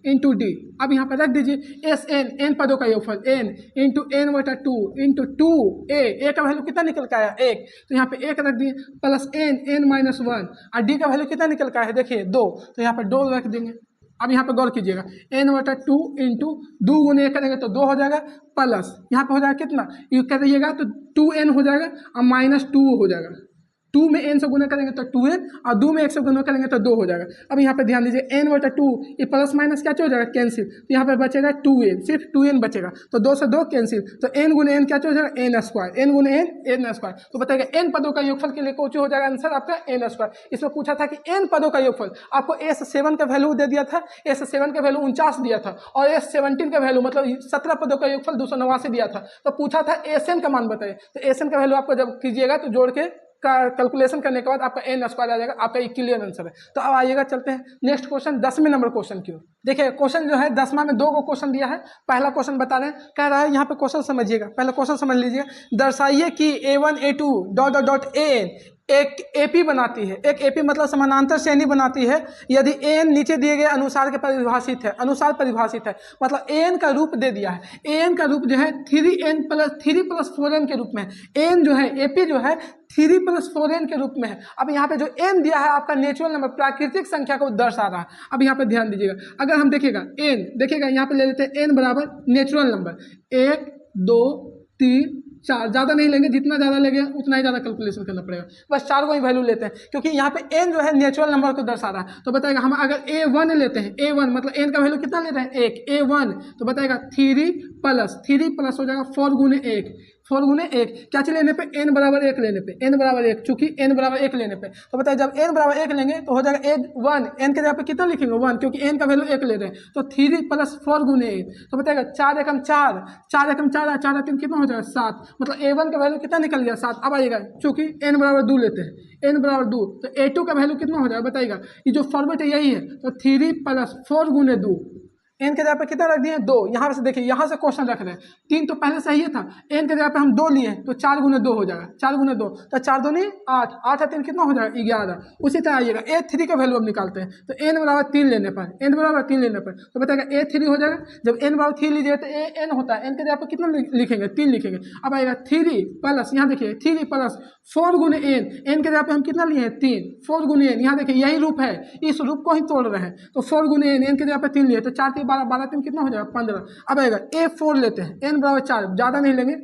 into D. अब यहाँ पर रख दीजिए एस एन पदों का योगफल n into n/2 into 2a, का वैल्यू कितना निकल का आया 1, तो यहाँ पे 1 रख दिए प्लस n-1 और d का वैल्यू कितना निकल का है देखिए 2, तो यहाँ पर 2 रख देंगे। अब यहाँ पे गौर कीजिएगा n/2 इंटू 2 गुने 1 करेंगे तो 2 हो जाएगा, प्लस यहाँ पे हो जाएगा कितना यू कर दीजिएगा तो 2n हो जाएगा और -2 हो जाएगा, 2 में n से गुना करेंगे तो 2n और 2 में 1 से गुना करेंगे तो 2 हो जाएगा। अब यहाँ पे ध्यान दीजिए n/2 ये प्लस माइनस क्या हो जाएगा कैंसिल, तो यहाँ पे बचेगा 2n, सिर्फ 2n बचेगा, तो 2 से 2 कैंसिल, तो n गुने n क्या हो जाएगा n², n गुने n², तो बताएगा n पदों का योगफल के लिए कौन हो जाएगा आंसर आपका n²। इसमें पूछा था कि n पदों का योगफल, आपको S7 का वैल्यू दे दिया था, S7 का वैल्यू 49 दिया था और S17 का वैल्यू मतलब 17 पदों का योगफल 289 दिया था, तो पूछा था SN का मान बताइए, तो SN का वैल्यू आपको जब कीजिएगा तो जोड़ के का कैलकुलेशन करने के बाद आपका n² आ जाएगा, आपका ये क्लियर आंसर है। तो अब आइएगा चलते हैं नेक्स्ट क्वेश्चन 10वें नंबर क्वेश्चन की ओर। देखिए क्वेश्चन जो है 10वां में 2 को क्वेश्चन दिया है, पहला क्वेश्चन बता रहे हैं, कह रहा है यहाँ पे क्वेश्चन समझिएगा, पहला क्वेश्चन समझ लीजिए, दर्शाइए कि a1 a2 ... an एक एपी बनाती है, एक एपी मतलब समानांतर श्रेणी बनाती है यदि एन नीचे दिए गए अनुसार के परिभाषित है, अनुसार परिभाषित है, मतलब एन का रूप दे दिया है, एन का रूप जो है 3 + 4n के रूप में है, एन जो है एपी जो है 3 + 4n के रूप में है। अब यहाँ पे जो n दिया है आपका नेचुरल नंबर प्राकृतिक संख्या को दर्शा रहा है। अब यहाँ पे ध्यान दीजिएगा, अगर हम देखिएगा n देखिएगा यहाँ पे ले लेते हैं n बराबर नेचुरल नंबर 1 2 3 4, ज़्यादा नहीं लेंगे, जितना ज़्यादा लेंगे उतना ही ज़्यादा कैलकुलेशन करना पड़ेगा। बस 4 को ही वैल्यू लेते हैं क्योंकि यहाँ पे n जो है नेचुरल नंबर को दर्शा रहा है। तो बताएगा हम अगर a1 लेते हैं, a1 मतलब n का वैल्यू कितना ले रहे हैं 1, a1 तो बताएगा 3 प्लस हो जाएगा 4 गुने 1, 4 गुने 1 क्या चीज लेने पे n बराबर 1 लेने पे, n बराबर 1 चूंकि n बराबर 1 लेने पे तो बताइए जब n बराबर 1 लेंगे तो हो जाएगा 1 n के जगह पे कितना लिखेंगे 1 क्योंकि n का वैल्यू 1 ले रहे हैं। तो 3 प्लस 4 गुने 1 तो बताएगा 4 एकम 4, 4 एकम 4, 4 3 कितना हो जाएगा 7, मतलब a1 का वैल्यू कितना निकल गया 7। अब आइएगा चूंकि n बराबर 2 लेते हैं, n बराबर 2 तो a2 का वैल्यू कितना हो जाएगा बताइएगा, ये जो फॉर्मेट है यही है। तो 3 प्लस 4 गुने 2, n के जगह पे कितना रख दिए 2, यहाँ से देखिए यहाँ से क्वेश्चन रख रहे हैं 3 तो पहले सही था, n के जगह पे हम 2 लिए तो 4 गुने 2 हो जाएगा, 4 गुने 2 तो 4 2 नहीं 8, 8 और 3 कितना हो जाएगा 11। उसी तरह आइएगा a3 का वैल्यू अब निकालते हैं। तो n बराबर 3 लेने पर, n बराबर 3 लेने पर तो बताएगा a3 हो जाएगा। जब n बराबर 3 लीजिए तो n होता है, n के जगह पे कितना लिखेंगे 3 लिखेंगे। अब आएगा 3 प्लस यहाँ देखिए 3 प्लस 4 गुने n के जगह पे हम कितना लिए हैं 3, 4 गुने n यहाँ देखिए यही रूप है, इस रूप को ही तोड़ रहे हैं। तो 4 गुने n के जगह पे 3 लिए तो 4 3 12, 12 3 कितना हो जाएगा 15। अब आएगा a4 लेते हैं, n बराबर 4 ज़्यादा नहीं लेंगे,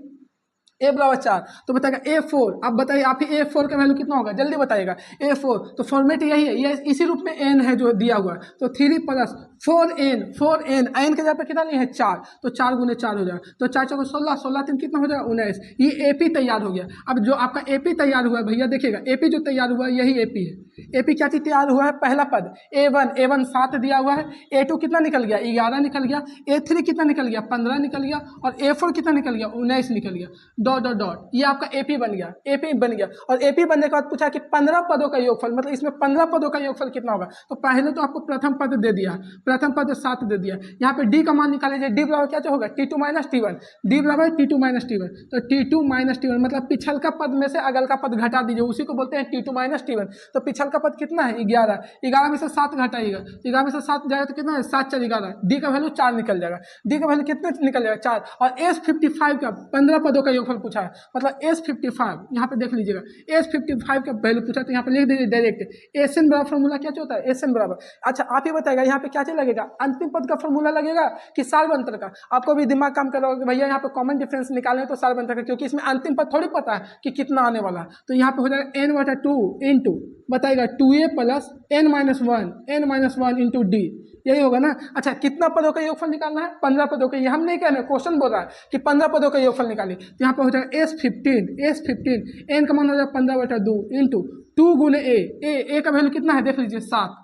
a बराबर 4 तो बताएगा a4। अब बताइए आप ही a4 का वैल्यू कितना होगा जल्दी बताइएगा a4। तो फॉर्मेट यही है, ये इसी रूप में n है जो दिया हुआ है। तो 3 प्लस 4n, 4n n के जगह पे कितना लिए है 4 तो 4 गुने 4 हो जाएगा। तो 4 चौको 16, 16 3 कितना हो जाएगा 19। ये AP तैयार हो गया। अब जो आपका AP तैयार हुआ है भैया देखिएगा, AP जो तैयार हुआ है यही AP है। AP क्या चीज तैयार हुआ है, पहला पद a1 7 दिया हुआ है, a2 कितना निकल गया 11 निकल गया, a3 कितना निकल गया 15 निकल गया और a4 कितना निकल गया 19 निकल गया। डॉट डॉट डॉट ये आपका AP बन गया, AP बन गया। और AP बनने के बाद पूछा कि 15 पदों का योगफल, मतलब इसमें 15 पदों का योगफल कितना होगा। तो पहले तो आपको प्रथम पद दे दिया, प्रथम पद 7 दे दिया। यहाँ पे D का मान निकाल लीजिए, D बराबर क्या होगा T2 माइनस T1, D बराबर T2 माइनस T1। तो T2 माइनस T1 मतलब पिछल का पद में से अगल का पद घटा दीजिए, उसी को बोलते हैं T2 माइनस T1। तो पिछल का पद कितना है 11, 11 में से 7 घटाइएगा, 11 में से 7 जाएगा तो कितना है 7 4 11, D का वैल्यू 4 निकल जाएगा। D का वैल्यू कितना निकल जाएगा 4। और S55 का 15 पदों का योगफल पूछा है, मतलब S55 यहाँ पे देख लीजिएगा, S55 का वैल्यू पूछा तो यहाँ पे लिख दीजिए डायरेक्ट SN बराबर फॉर्मूला क्या होता है SN बराबर। अच्छा आप ही बताएगा यहाँ पे क्या चीज लगेगा, अंतिम पद का फॉर्मूला लगेगा कि सार्वंतर का। आपको भी दिमाग काम कर रहा होगा भैया यहाँ पे कॉमन डिफरेंस निकालना है तो सार्वंतर का, क्योंकि इसमें अंतिम पद थोड़ी पता है कि कितना आने वाला है। तो यहाँ पे हो जाएगा n/2 इंटू बताएगा 2a plus n-1 into d, यही होगा ना। अच्छा कितना पदों का योगफल निकालना है 15 पदों का, ये हम नहीं कह रहे, क्वेश्चन बोल रहा है कि 15 पदों का योगफल निकालिए। तो यहाँ पे हो जाएगा S15 n का मान हो जाएगा 15/2 इंटू 2 गुने a का वैल्यू कितना है देख लीजिए 7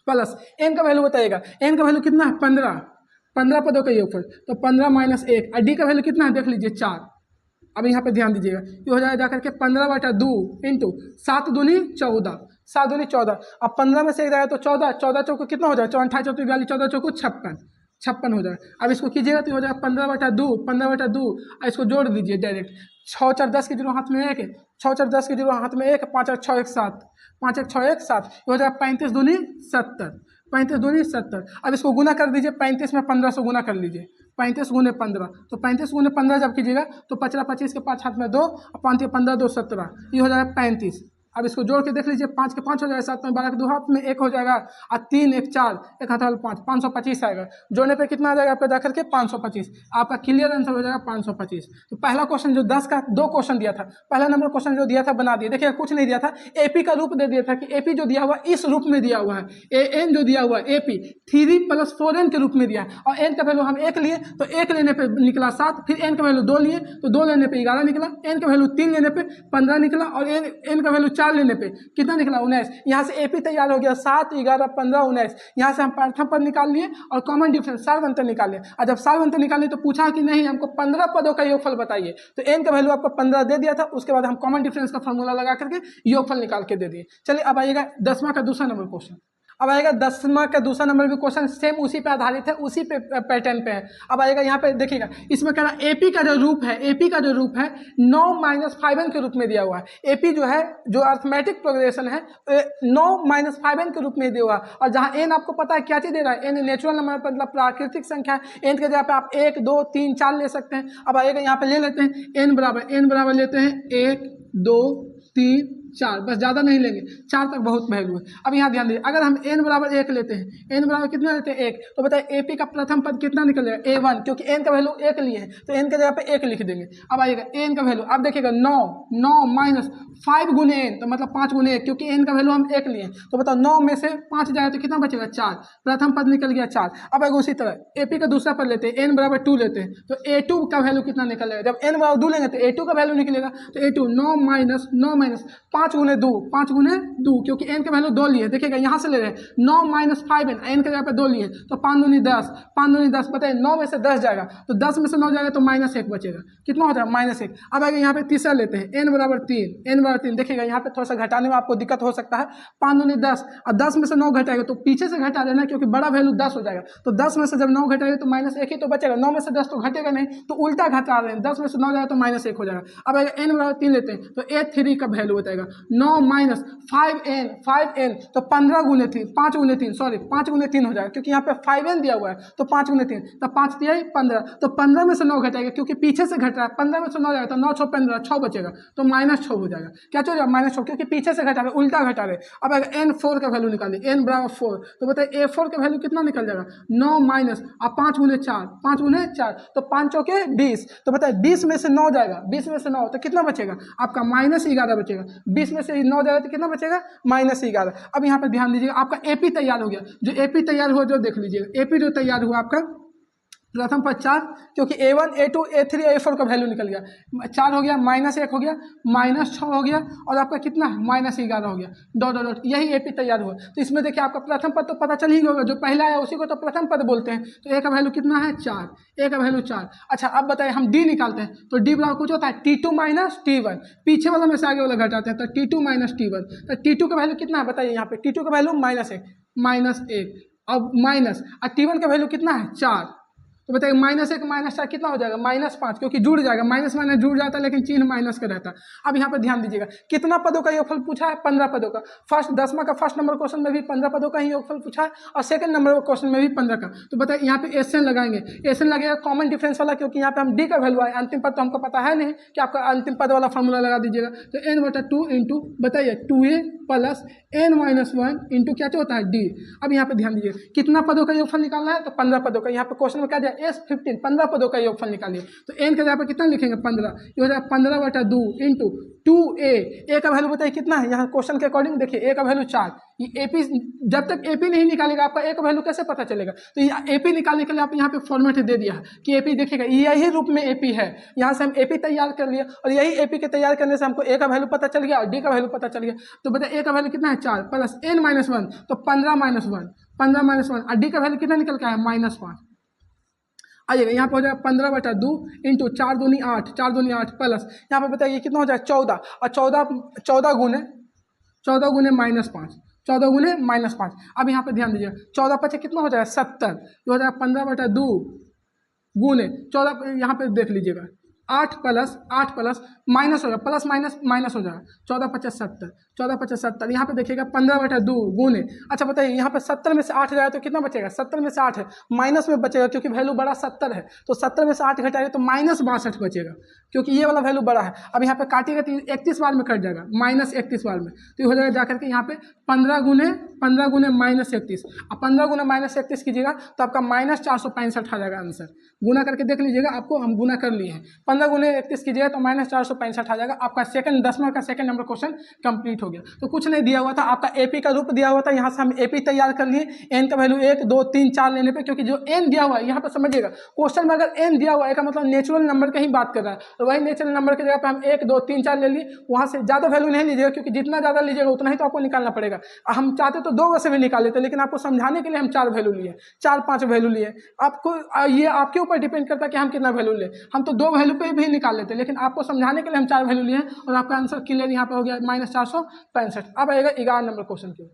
प्लस n का वैल्यू बताइएगा, n का वैल्यू कितना है 15 पदों का योगफल तो 15 माइनस 1 और d का वैल्यू कितना है देख लीजिए 4। अब यहाँ पे ध्यान दीजिएगा, ये हो जाएगा जाकर के 15/2 इंटू 7 दूनी 14, 7 दूनी 14। अब 15 में से एक जाएगा तो 14, 14 चौको कितना हो जाएगा 28 चौको 42, 14 चौको 56 हो जाएगा। अब इसको कीजिएगा तो हो जाएगा 15/2 और इसको जोड़ दीजिए डायरेक्ट, 6 4 10 के जीरो हाथ में 1, 6 4 10 के जीरो हाथ में 1, 5 6 1 7, 5 1 6 1 7, ये हो जाएगा 35 दूनी 70, 35 दूनी 70। अब इसको गुना कर दीजिए, 35 में 15 से गुना कर लीजिए, 35 गुने 15 तो 35 गुने 15 जब कीजिएगा तो 25 25 के 5 हाथ में 2 और 5 के 15 2 17, ये हो जाएगा 35। अब इसको जोड़ के देख लीजिए, 5 के 5 हो जाएगा, 7 में 12 के 2 हाथ में 1 हो जाएगा और 3 1 4 1 हाथ वाला 5, 525 आएगा। जोड़ने पे कितना आ जाएगा आपका जाकर के 525, आपका क्लियर आंसर हो जाएगा 525। तो पहला क्वेश्चन जो 10 का 2 क्वेश्चन दिया था, पहला नंबर क्वेश्चन जो दिया था बना दिया, देखिए कुछ नहीं दिया था, AP का रूप दे दिया था कि AP जो दिया हुआ इस रूप में दिया हुआ है, AN जो दिया हुआ है AP 3 प्लस 4n के रूप में दिया है और n का वैल्यू हम 1 लिए तो 1 लेने पे निकला 7, फिर n का वैल्यू 2 लिए तो 2 लेने पे 11 निकला, n का वैल्यू 3 लेने पे 15 निकला और n का वैल्यू 4 लेने पे कितना निकला 19। यहाँ से AP तैयार हो गया 7 11 15 19। यहाँ से हम प्रथम पद निकाल लिए और कॉमन डिफरेंस सार्वंतर निकाल लिए। और जब सार्वंतर निकाले तो पूछा कि नहीं हमको 15 पदों का योगफल बताइए, तो n का वैल्यू आपको 15 दे दिया था। उसके बाद हम कॉमन डिफरेंस का फॉर्मूला लगा करके योगफल निकाल के दे दिए। चलिए अब आइएगा 10वां का दूसरा नंबर क्वेश्चन। अब आएगा 10वां का दूसरा नंबर भी क्वेश्चन सेम उसी पे आधारित है, उसी पे पैटर्न पे है। अब आएगा यहाँ पे देखिएगा, इसमें कह रहा AP का जो रूप है, AP का जो रूप है 9 - 5n के रूप में दिया हुआ है। AP जो है जो अर्थमेटिक प्रोग्रेशन है 9 - 5n के रूप में दिया हुआ है। और जहाँ n आपको पता है क्या चीज दे रहा है, n नेचुरल नंबर मतलब प्राकृतिक संख्या है, n के जगह पे आप 1 2 3 4 ले सकते हैं। अब आएगा यहाँ पे ले लेते हैं n बराबर लेते हैं 1 2 3 4, बस ज़्यादा नहीं लेंगे, 4 तक बहुत वैल्यू है। अब यहाँ ध्यान दीजिए, अगर हम n बराबर 1 लेते हैं, n बराबर कितना लेते हैं 1, तो बताइए AP का प्रथम पद कितना निकल जाएगा A1, क्योंकि n का वैल्यू 1 लिए है तो n की जगह पे 1 लिख देंगे। अब आइएगा n का वैल्यू, अब देखिएगा 9 माइनस 5 गुने n, तो मतलब 5 गुने 1, क्योंकि n का वैल्यू हम 1 लिए, तो बताओ 9 में से 5 जाएगा तो कितना बचेगा 4, प्रथम पद निकल गया 4। अब अगर उसी तरह AP का दूसरा पद लेते हैं, n बराबर 2 लेते हैं, तो A2 का वैल्यू कितना निकलेगा, जब n बराबर 2 लेंगे तो A2 का वैल्यू निकलेगा, तो A2 9 माइनस 5 गुने 2, 5 गुने 2, क्योंकि n का वैल्यू 2 लिए, देखिएगा यहाँ से ले रहे हैं 9 माइनस 5n, n के जगह पे 2 लिए, तो 5 दूनी 10, 5 दूनी 10, बताइए 9 में से 10 जाएगा, तो 10 में से 9 जाएगा तो -1 बचेगा, कितना हो जाएगा -1। अब आगे यहाँ पे तीसरा लेते हैं, n बराबर 3, देखिएगा यहाँ पे थोड़ा सा घटाने में आपको दिक्कत हो सकता है, 5 दूनी 10, और 10 में से 9 घटाएगा तो पीछे से घटा देना, क्योंकि बड़ा वैल्यू 10 हो जाएगा, तो 10 में से जब 9 घटाएगा तो -1 ही तो बचेगा, 9 में से 10 तो घटेगा नहीं, तो उल्टा घटा रहे हैं, 10 में से 9 जाएगा तो -1 हो जाएगा। अब अगर n बराबर 3 लेते हैं तो A3 का वैल्यू बताएगा 9 माइनस 5n, तो 15 गुने 3, 5 गुने 3 सॉरी 5 गुने 3 हो जाएगा, क्योंकि यहाँ पे 5n दिया हुआ है, तो 5 गुने 3, तो 5 दिया 15, तो 15 में से 9 घटाएगा, क्योंकि पीछे से घट रहा है, 15 में से 9 जाएगा तो 9 6 15, 6 बचेगा, तो -6 हो जाएगा, क्या हो जाएगा -6, क्योंकि पीछे से घटा रहे, उल्टा घटा रहे। अब अगर n4 का वैल्यू निकालिए, n बराबर 4, तो बताइए A4 का वैल्यू कितना निकल जाएगा 9 माइनस, अब 5 गुने 4, 5 गुने 4, तो 5 चौके 20, तो बताइए 20 में से 9 जाएगा, 20 में से 9 तो कितना बचेगा आपका -11 बचेगा, 20 में से 9 जाएगा तो कितना बचेगा -11। अब यहाँ पर ध्यान दीजिएगा, आपका AP तैयार हो गया, जो AP तैयार हुआ जो देख लीजिएगा, AP जो तैयार हुआ आपका प्रथम पद 4, क्योंकि A1 A2 A3 A4 का वैल्यू निकल गया, 4 हो गया, -1 हो गया, -6 हो गया, और आपका कितना -11 हो गया, डॉट, यही AP तैयार हुआ। तो इसमें देखिए आपका प्रथम पद तो पता चल ही होगा, जो पहला है उसी को तो प्रथम पद बोलते हैं, तो A का वैल्यू कितना है 4, A का वैल्यू 4। अच्छा अब बताइए हम D निकालते हैं, तो D बराबर कुछ होता है T2 माइनस T1, पीछे वाला में से आगे वाला घटाते हैं, तो T2 माइनस T1, तो T2 का वैल्यू कितना है बताइए, यहाँ पे T2 का वैल्यू -1, अब माइनस, और T1 का वैल्यू कितना है 4, तो बताइए -1 -4 कितना हो जाएगा -5, क्योंकि जुड़ जाएगा, माइनस माइनस जुड़ जाता है, लेकिन चिन्ह माइनस का रहता है। अब यहाँ पर ध्यान दीजिएगा, कितना पदों का योगफल पूछा है 15 पदों का, दसवां का फर्स्ट नंबर क्वेश्चन में भी 15 पदों का ही योगफल पूछा है, और सेकंड नंबर क्वेश्चन में भी 15 का। तो बताइए यहाँ पे SN लगाएंगे, SN लगेगा कॉमन डिफरेंस वाला, क्योंकि यहाँ पे हम D का वैल्यू आए, अंतिम पद तो हमको पता है नहीं कि आपका अंतिम पद वाला फॉर्मूला लगा दीजिएगा, तो n/2 इंटू बताइए 2a प्लस n-1 इंटू क्या होता है D। अब यहाँ पे ध्यान दीजिए, कितना पदों का योगफल निकालना है, तो 15 पदों का। यहाँ पे क्वेश्चन में क्या दिया S15, 15 पदों का योगफल निकालिए, तो n के जगह पे कितना लिखेंगे 15, ये हो जाएगा 15/2 इंटू 2a, a का वैल्यू बताइए कितना है, यहाँ क्वेश्चन के अकॉर्डिंग देखिए a का वैल्यू 4, ये AP जब तक AP नहीं निकालेगा आपका a का वैल्यू कैसे पता चलेगा, तो ये AP निकालने के लिए आप यहाँ पे फॉर्मेट दे दिया है कि AP देखिएगा यही रूप में AP है, यहाँ से हम AP तैयार कर लिया, और यही AP के तैयार करने से हमको a का वैल्यू पता चल गया और D का वैल्यू पता चल गया। तो बताइए a का वैल्यू कितना है 4 प्लस n-1, तो 15-1, और D का वैल्यू कितना निकल के आया -5। आइएगा यहाँ पर हो जाएगा 15/2 इंटू 4 दूनी 8, 4 दूनी 8 प्लस यहाँ पर बताइए कितना हो जाएगा 14, और 14 गुने -5, 14 गुने -5। अब यहाँ पे ध्यान दीजिए 14 पचे कितना हो जाएगा 70, ये हो जाएगा 15/2 गुने 14, यहाँ पे देख लीजिएगा 8 प्लस माइनस हो जाएगा, प्लस माइनस हो जाएगा, 14×5 = 70, यहाँ पे देखिएगा 15/2 गुने। अच्छा बताइए यहाँ पे 70 में से 8 जाए तो कितना बचेगा, 70 में से 8 है माइनस में बचेगा, क्योंकि वैल्यू बड़ा 70 है, तो 70 में से 8 घटाएगा तो -62 बचेगा, क्योंकि ये वाला वैल्यू बड़ा है। अब यहाँ पे काटिएगा तो 31 बार में कट जाएगा, -31 बार में, तो ये हो जाएगा जाकर के यहाँ पे 15 गुने -31, अब 15 गुने -31 कीजिएगा तो आपका -465 आ जाएगा आंसर। गुना करके देख लीजिएगा, आपको हम गुना कर लिए हैं, 15 गुने 31 कीजिएगा तो -465 आ जाएगा। आपका दसवां का सेकंड नंबर क्वेश्चन कंप्लीट हो गया। तो कुछ नहीं दिया हुआ था, आपका AP का रूप दिया हुआ था, यहाँ से हम AP तैयार कर लिए, n का वैल्यू 1 2 3 4 लेने पे, क्योंकि जो n दिया हुआ है यहाँ पे समझिएगा, क्वेश्चन में अगर n दिया हुआ है का मतलब नेचुरल नंबर की ही बात कर रहा है, तो वही नेचुरल नंबर की जगह पे हम 1 2 3 4 ले लिए, वहाँ से ज़्यादा वैल्यू नहीं लीजिएगा, क्योंकि जितना ज़्यादा लीजिएगा उतना ही तो आपको निकालना पड़ेगा। हम चाहते तो 2 से भी निकाल लेते, लेकिन आपको समझाने के लिए हम 4 वैल्यू लिए, 4-5 वैल्यू लिए। आपको ये आपके ऊपर डिपेंड करता है कि हम कितना वैल्यू ले, हम तो 2 वैल्यू पे भी निकाल लेते, लेकिन आपको समझाने के लिए हम 4 वैल्यू लिए, और आपका आंसर क्लियर यहाँ पे हो गया -465। अब आएगा 11 नंबर क्वेश्चन की।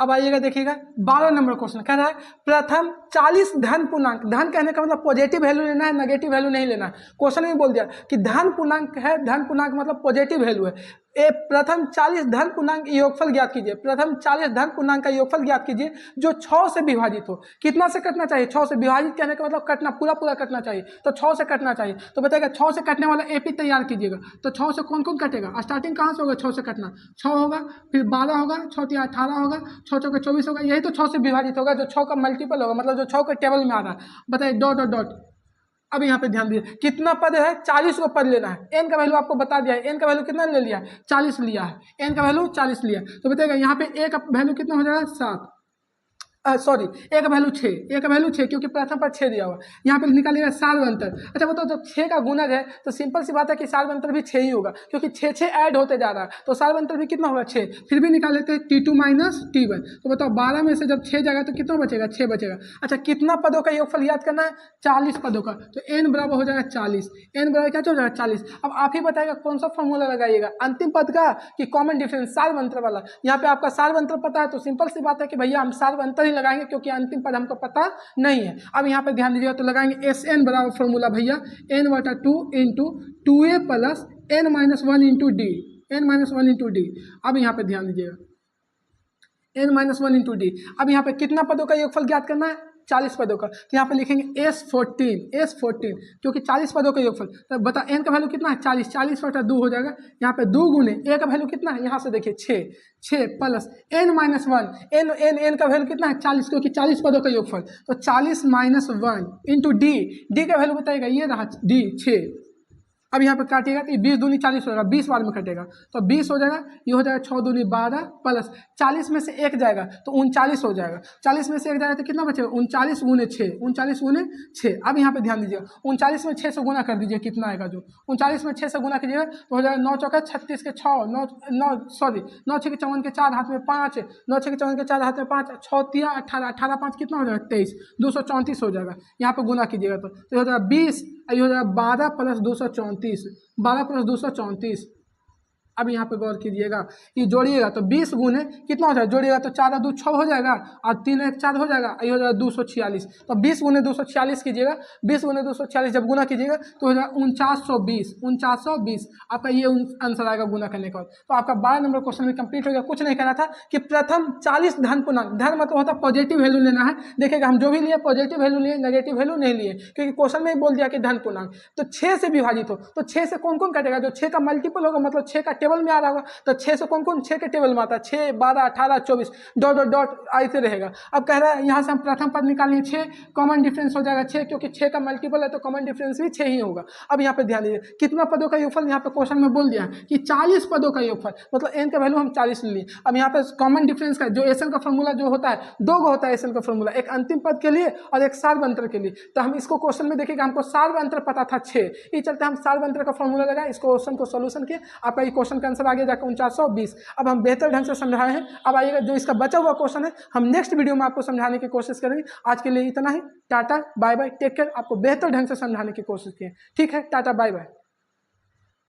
अब आइएगा देखिएगा 12 नंबर क्वेश्चन कह रहा है प्रथम 40 धन पूर्णांक, धन कहने का मतलब पॉजिटिव वैल्यू लेना है, नेगेटिव वैल्यू नहीं लेना है। क्वेश्चन में बोल दिया कि धन पूर्णांक है, धन पूर्णांक मतलब पॉजिटिव वैल्यू है, प्रथम 40 धन पूर्णांक योगफल ज्ञात कीजिए। प्रथम 40 धन पूर्णांक का योगफल ज्ञात कीजिए जो 6 से विभाजित हो। कितना से कटना चाहिए? 6 से। विभाजित कहने का मतलब कटना, पूरा पूरा कटना चाहिए, तो 6 से कटना चाहिए। तो बताएगा 6 से कटने वाला एपी तैयार कीजिएगा। तो 6 से कौन कौन कटेगा? स्टार्टिंग कहाँ से होगा? 6 से कटना। 6 होगा, फिर 12 होगा, 6 × 18 होगा, 6 × 24 होगा। यही तो 6 से विभाजित होगा, जो 6 का मल्टीपल होगा, मतलब जो 6 के टेबल में आ रहा है। बताइए डॉट डॉट डॉट। अब यहाँ पे ध्यान दीजिए, कितना पद है? 40 को पद लेना है। एन का वैल्यू आपको बता दिया है। एन का वैल्यू कितना ले लिया? 40 लिया है। एन का वैल्यू 40 लिया, तो बताइएगा यहाँ पे ए का वैल्यू कितना हो जाएगा? 7। सॉरी, ए का वैल्यू 6। ए का वैल्यू 6 क्योंकि प्रथम पर 6 दिया हुआ। यहाँ पे निकालिएगा सार्वंतर। अच्छा बताओ, जब 6 का गुणज है तो सिंपल सी बात है कि सार्वंतर भी 6 ही होगा, क्योंकि 6 ऐड होते जा रहा है, तो सार्वंतर भी कितना होगा? 6। फिर भी निकाल लेते हैं T2 - T1। तो बताओ 12 में से जब 6 जाएगा तो कितना बचेगा? 6 बचेगा। अच्छा, कितना पदों का योगफल याद करना है? 40 पदों का। तो n बराबर हो जाएगा 40। n बराबर क्या हो जाएगा? 40। अब आप ही बताइएगा कौन सा फॉर्मूला लगाइएगा, अंतिम पद का कि कॉमन डिफरेंस सार्वंतर वाला? यहाँ पे आपका सार्वंतर पता है तो सिंपल सी बात है कि भैया हम सार्वंतर लगाएंगे, क्योंकि अंतिम पद हमको पता नहीं है। अब यहाँ पे ध्यान दीजिएगा, तो लगाएंगे SN बराबर फॉर्मूला भैया n/2 × 2a + n - 1 × d। n - 1 × d। अब यहाँ पे ध्यान दीजिएगा, n - 1 × d। अब यहाँ पे कितना पदों का योगफल ज्ञात करना है? 40 पदों का। तो यहाँ पे लिखेंगे S14, क्योंकि 40 पदों का योगफल। तो बता n का वैल्यू कितना है? 40। 40/2 हो जाएगा। यहाँ पे 2 गुने a का वैल्यू कितना है? यहाँ से देखिए 6 प्लस n - 1। n का वैल्यू कितना है? 40, क्योंकि 40 पदों का योगफल। तो 40 - 1 × d का वैल्यू बताएगा, ये रहा d 6। अब यहाँ पे काटिएगा तो 20 दूनी 40 हो जाएगा, 20 बार में कटेगा तो 20 हो जाएगा। ये हो जाएगा 6 दूनी 12 प्लस 40 में से 1 जाएगा तो 39 हो जाएगा। 40 में से 1 जाएगा तो कितना बचेगा? 39 × 6। 39 × 6। अब यहाँ पे ध्यान दीजिएगा, 39 में 6 से गुना कर दीजिए, कितना आएगा? जो 39 में 6 से गुना कीजिएगा तो हो जाएगा 9 × 4 = 36 के 6, 9 6 × 54 के 4 हाथ में 5, 9 6 × 54 के 4 हाथ में 5, 6 × 3 = 18, 18 × 5 कितना हो जाएगा? 23, 234 हो जाएगा। यहाँ पे गुना कीजिएगा तो हो जाएगा 20, ये हो जाएगा 12 + 234, 12 + 234। अब यहाँ पे गौर कीजिएगा, ये जोड़िएगा तो 20 गुने कितना हो जाएगा? जोड़िएगा तो 4 × 2 = 6 हो जाएगा, और 3 × 1 = 4 हो जाएगा, ये हो जाएगा 246। तो 20 गुने 246 कीजिएगा, 20 गुने 246 जब गुना कीजिएगा तो हो जाएगा 4920। आपका ये आंसर आएगा गुना करने का। तो आपका 12 नंबर क्वेश्चन में कंप्लीट हो गया। कुछ नहीं कहना था कि प्रथम 40 धन पूर्णांक, धन मतलब होता है पॉजिटिव वैल्यू लेना है। देखिएगा हम जो भी लिए पॉजिटिव वैल्यू लिए, नेगेटिव वैल्यू नहीं लिए, क्योंकि क्वेश्चन में ही बोल दिया कि धन पूर्णांक। तो 6 से विभाजित हो, तो 6 से कौन कौन कटेगा? जो 6 का मल्टीपल होगा, मतलब 6 का टेबल में आ रहा होगा। तो 6 से कौन कौन 6 के टेबल में आता है? 6, 12, 18, 24 डॉट डॉट डॉट ऐसे रहेगा। अब कह रहा है यहाँ से हम प्रथम पद निकालिए 6, कॉमन डिफरेंस हो जाएगा 6, क्योंकि 6 का मल्टीपल है तो कॉमन डिफरेंस भी 6 ही होगा। अब यहाँ पे ध्यान दीजिए, कितना पदों का योगफल? यहाँ पे क्वेश्चन में बोल दिया है कि 40 पदों का योगफल, मतलब n का वैल्यू हम 40 ले लिए। अब यहाँ पे कॉमन डिफरेंस का जो SN का फॉर्मूला जो होता है, 2 गो होता है SN का फॉर्मूला, एक अंतिम पद के लिए और एक सार्वंतर के लिए। तो हम इसको क्वेश्चन में देखिएगा, हमको सार्वंतर पता था 6, ये चलते हम सार्वंतर का फॉर्मूला लगाए, इस क्वेश्चन को सोल्यूशन किए। आपका ये क्वेश्चन का आंसर आगे जाकर 4920। अब हम बेहतर ढंग से समझाए हैं। अब आइएगा जो इसका बचा हुआ क्वेश्चन है हम नेक्स्ट वीडियो में आपको समझाने की कोशिश करेंगे। आज के लिए इतना ही। टाटा बाय बाय, टेक केयर। आपको बेहतर ढंग से समझाने की कोशिश की। ठीक है, टाटा बाय बाय।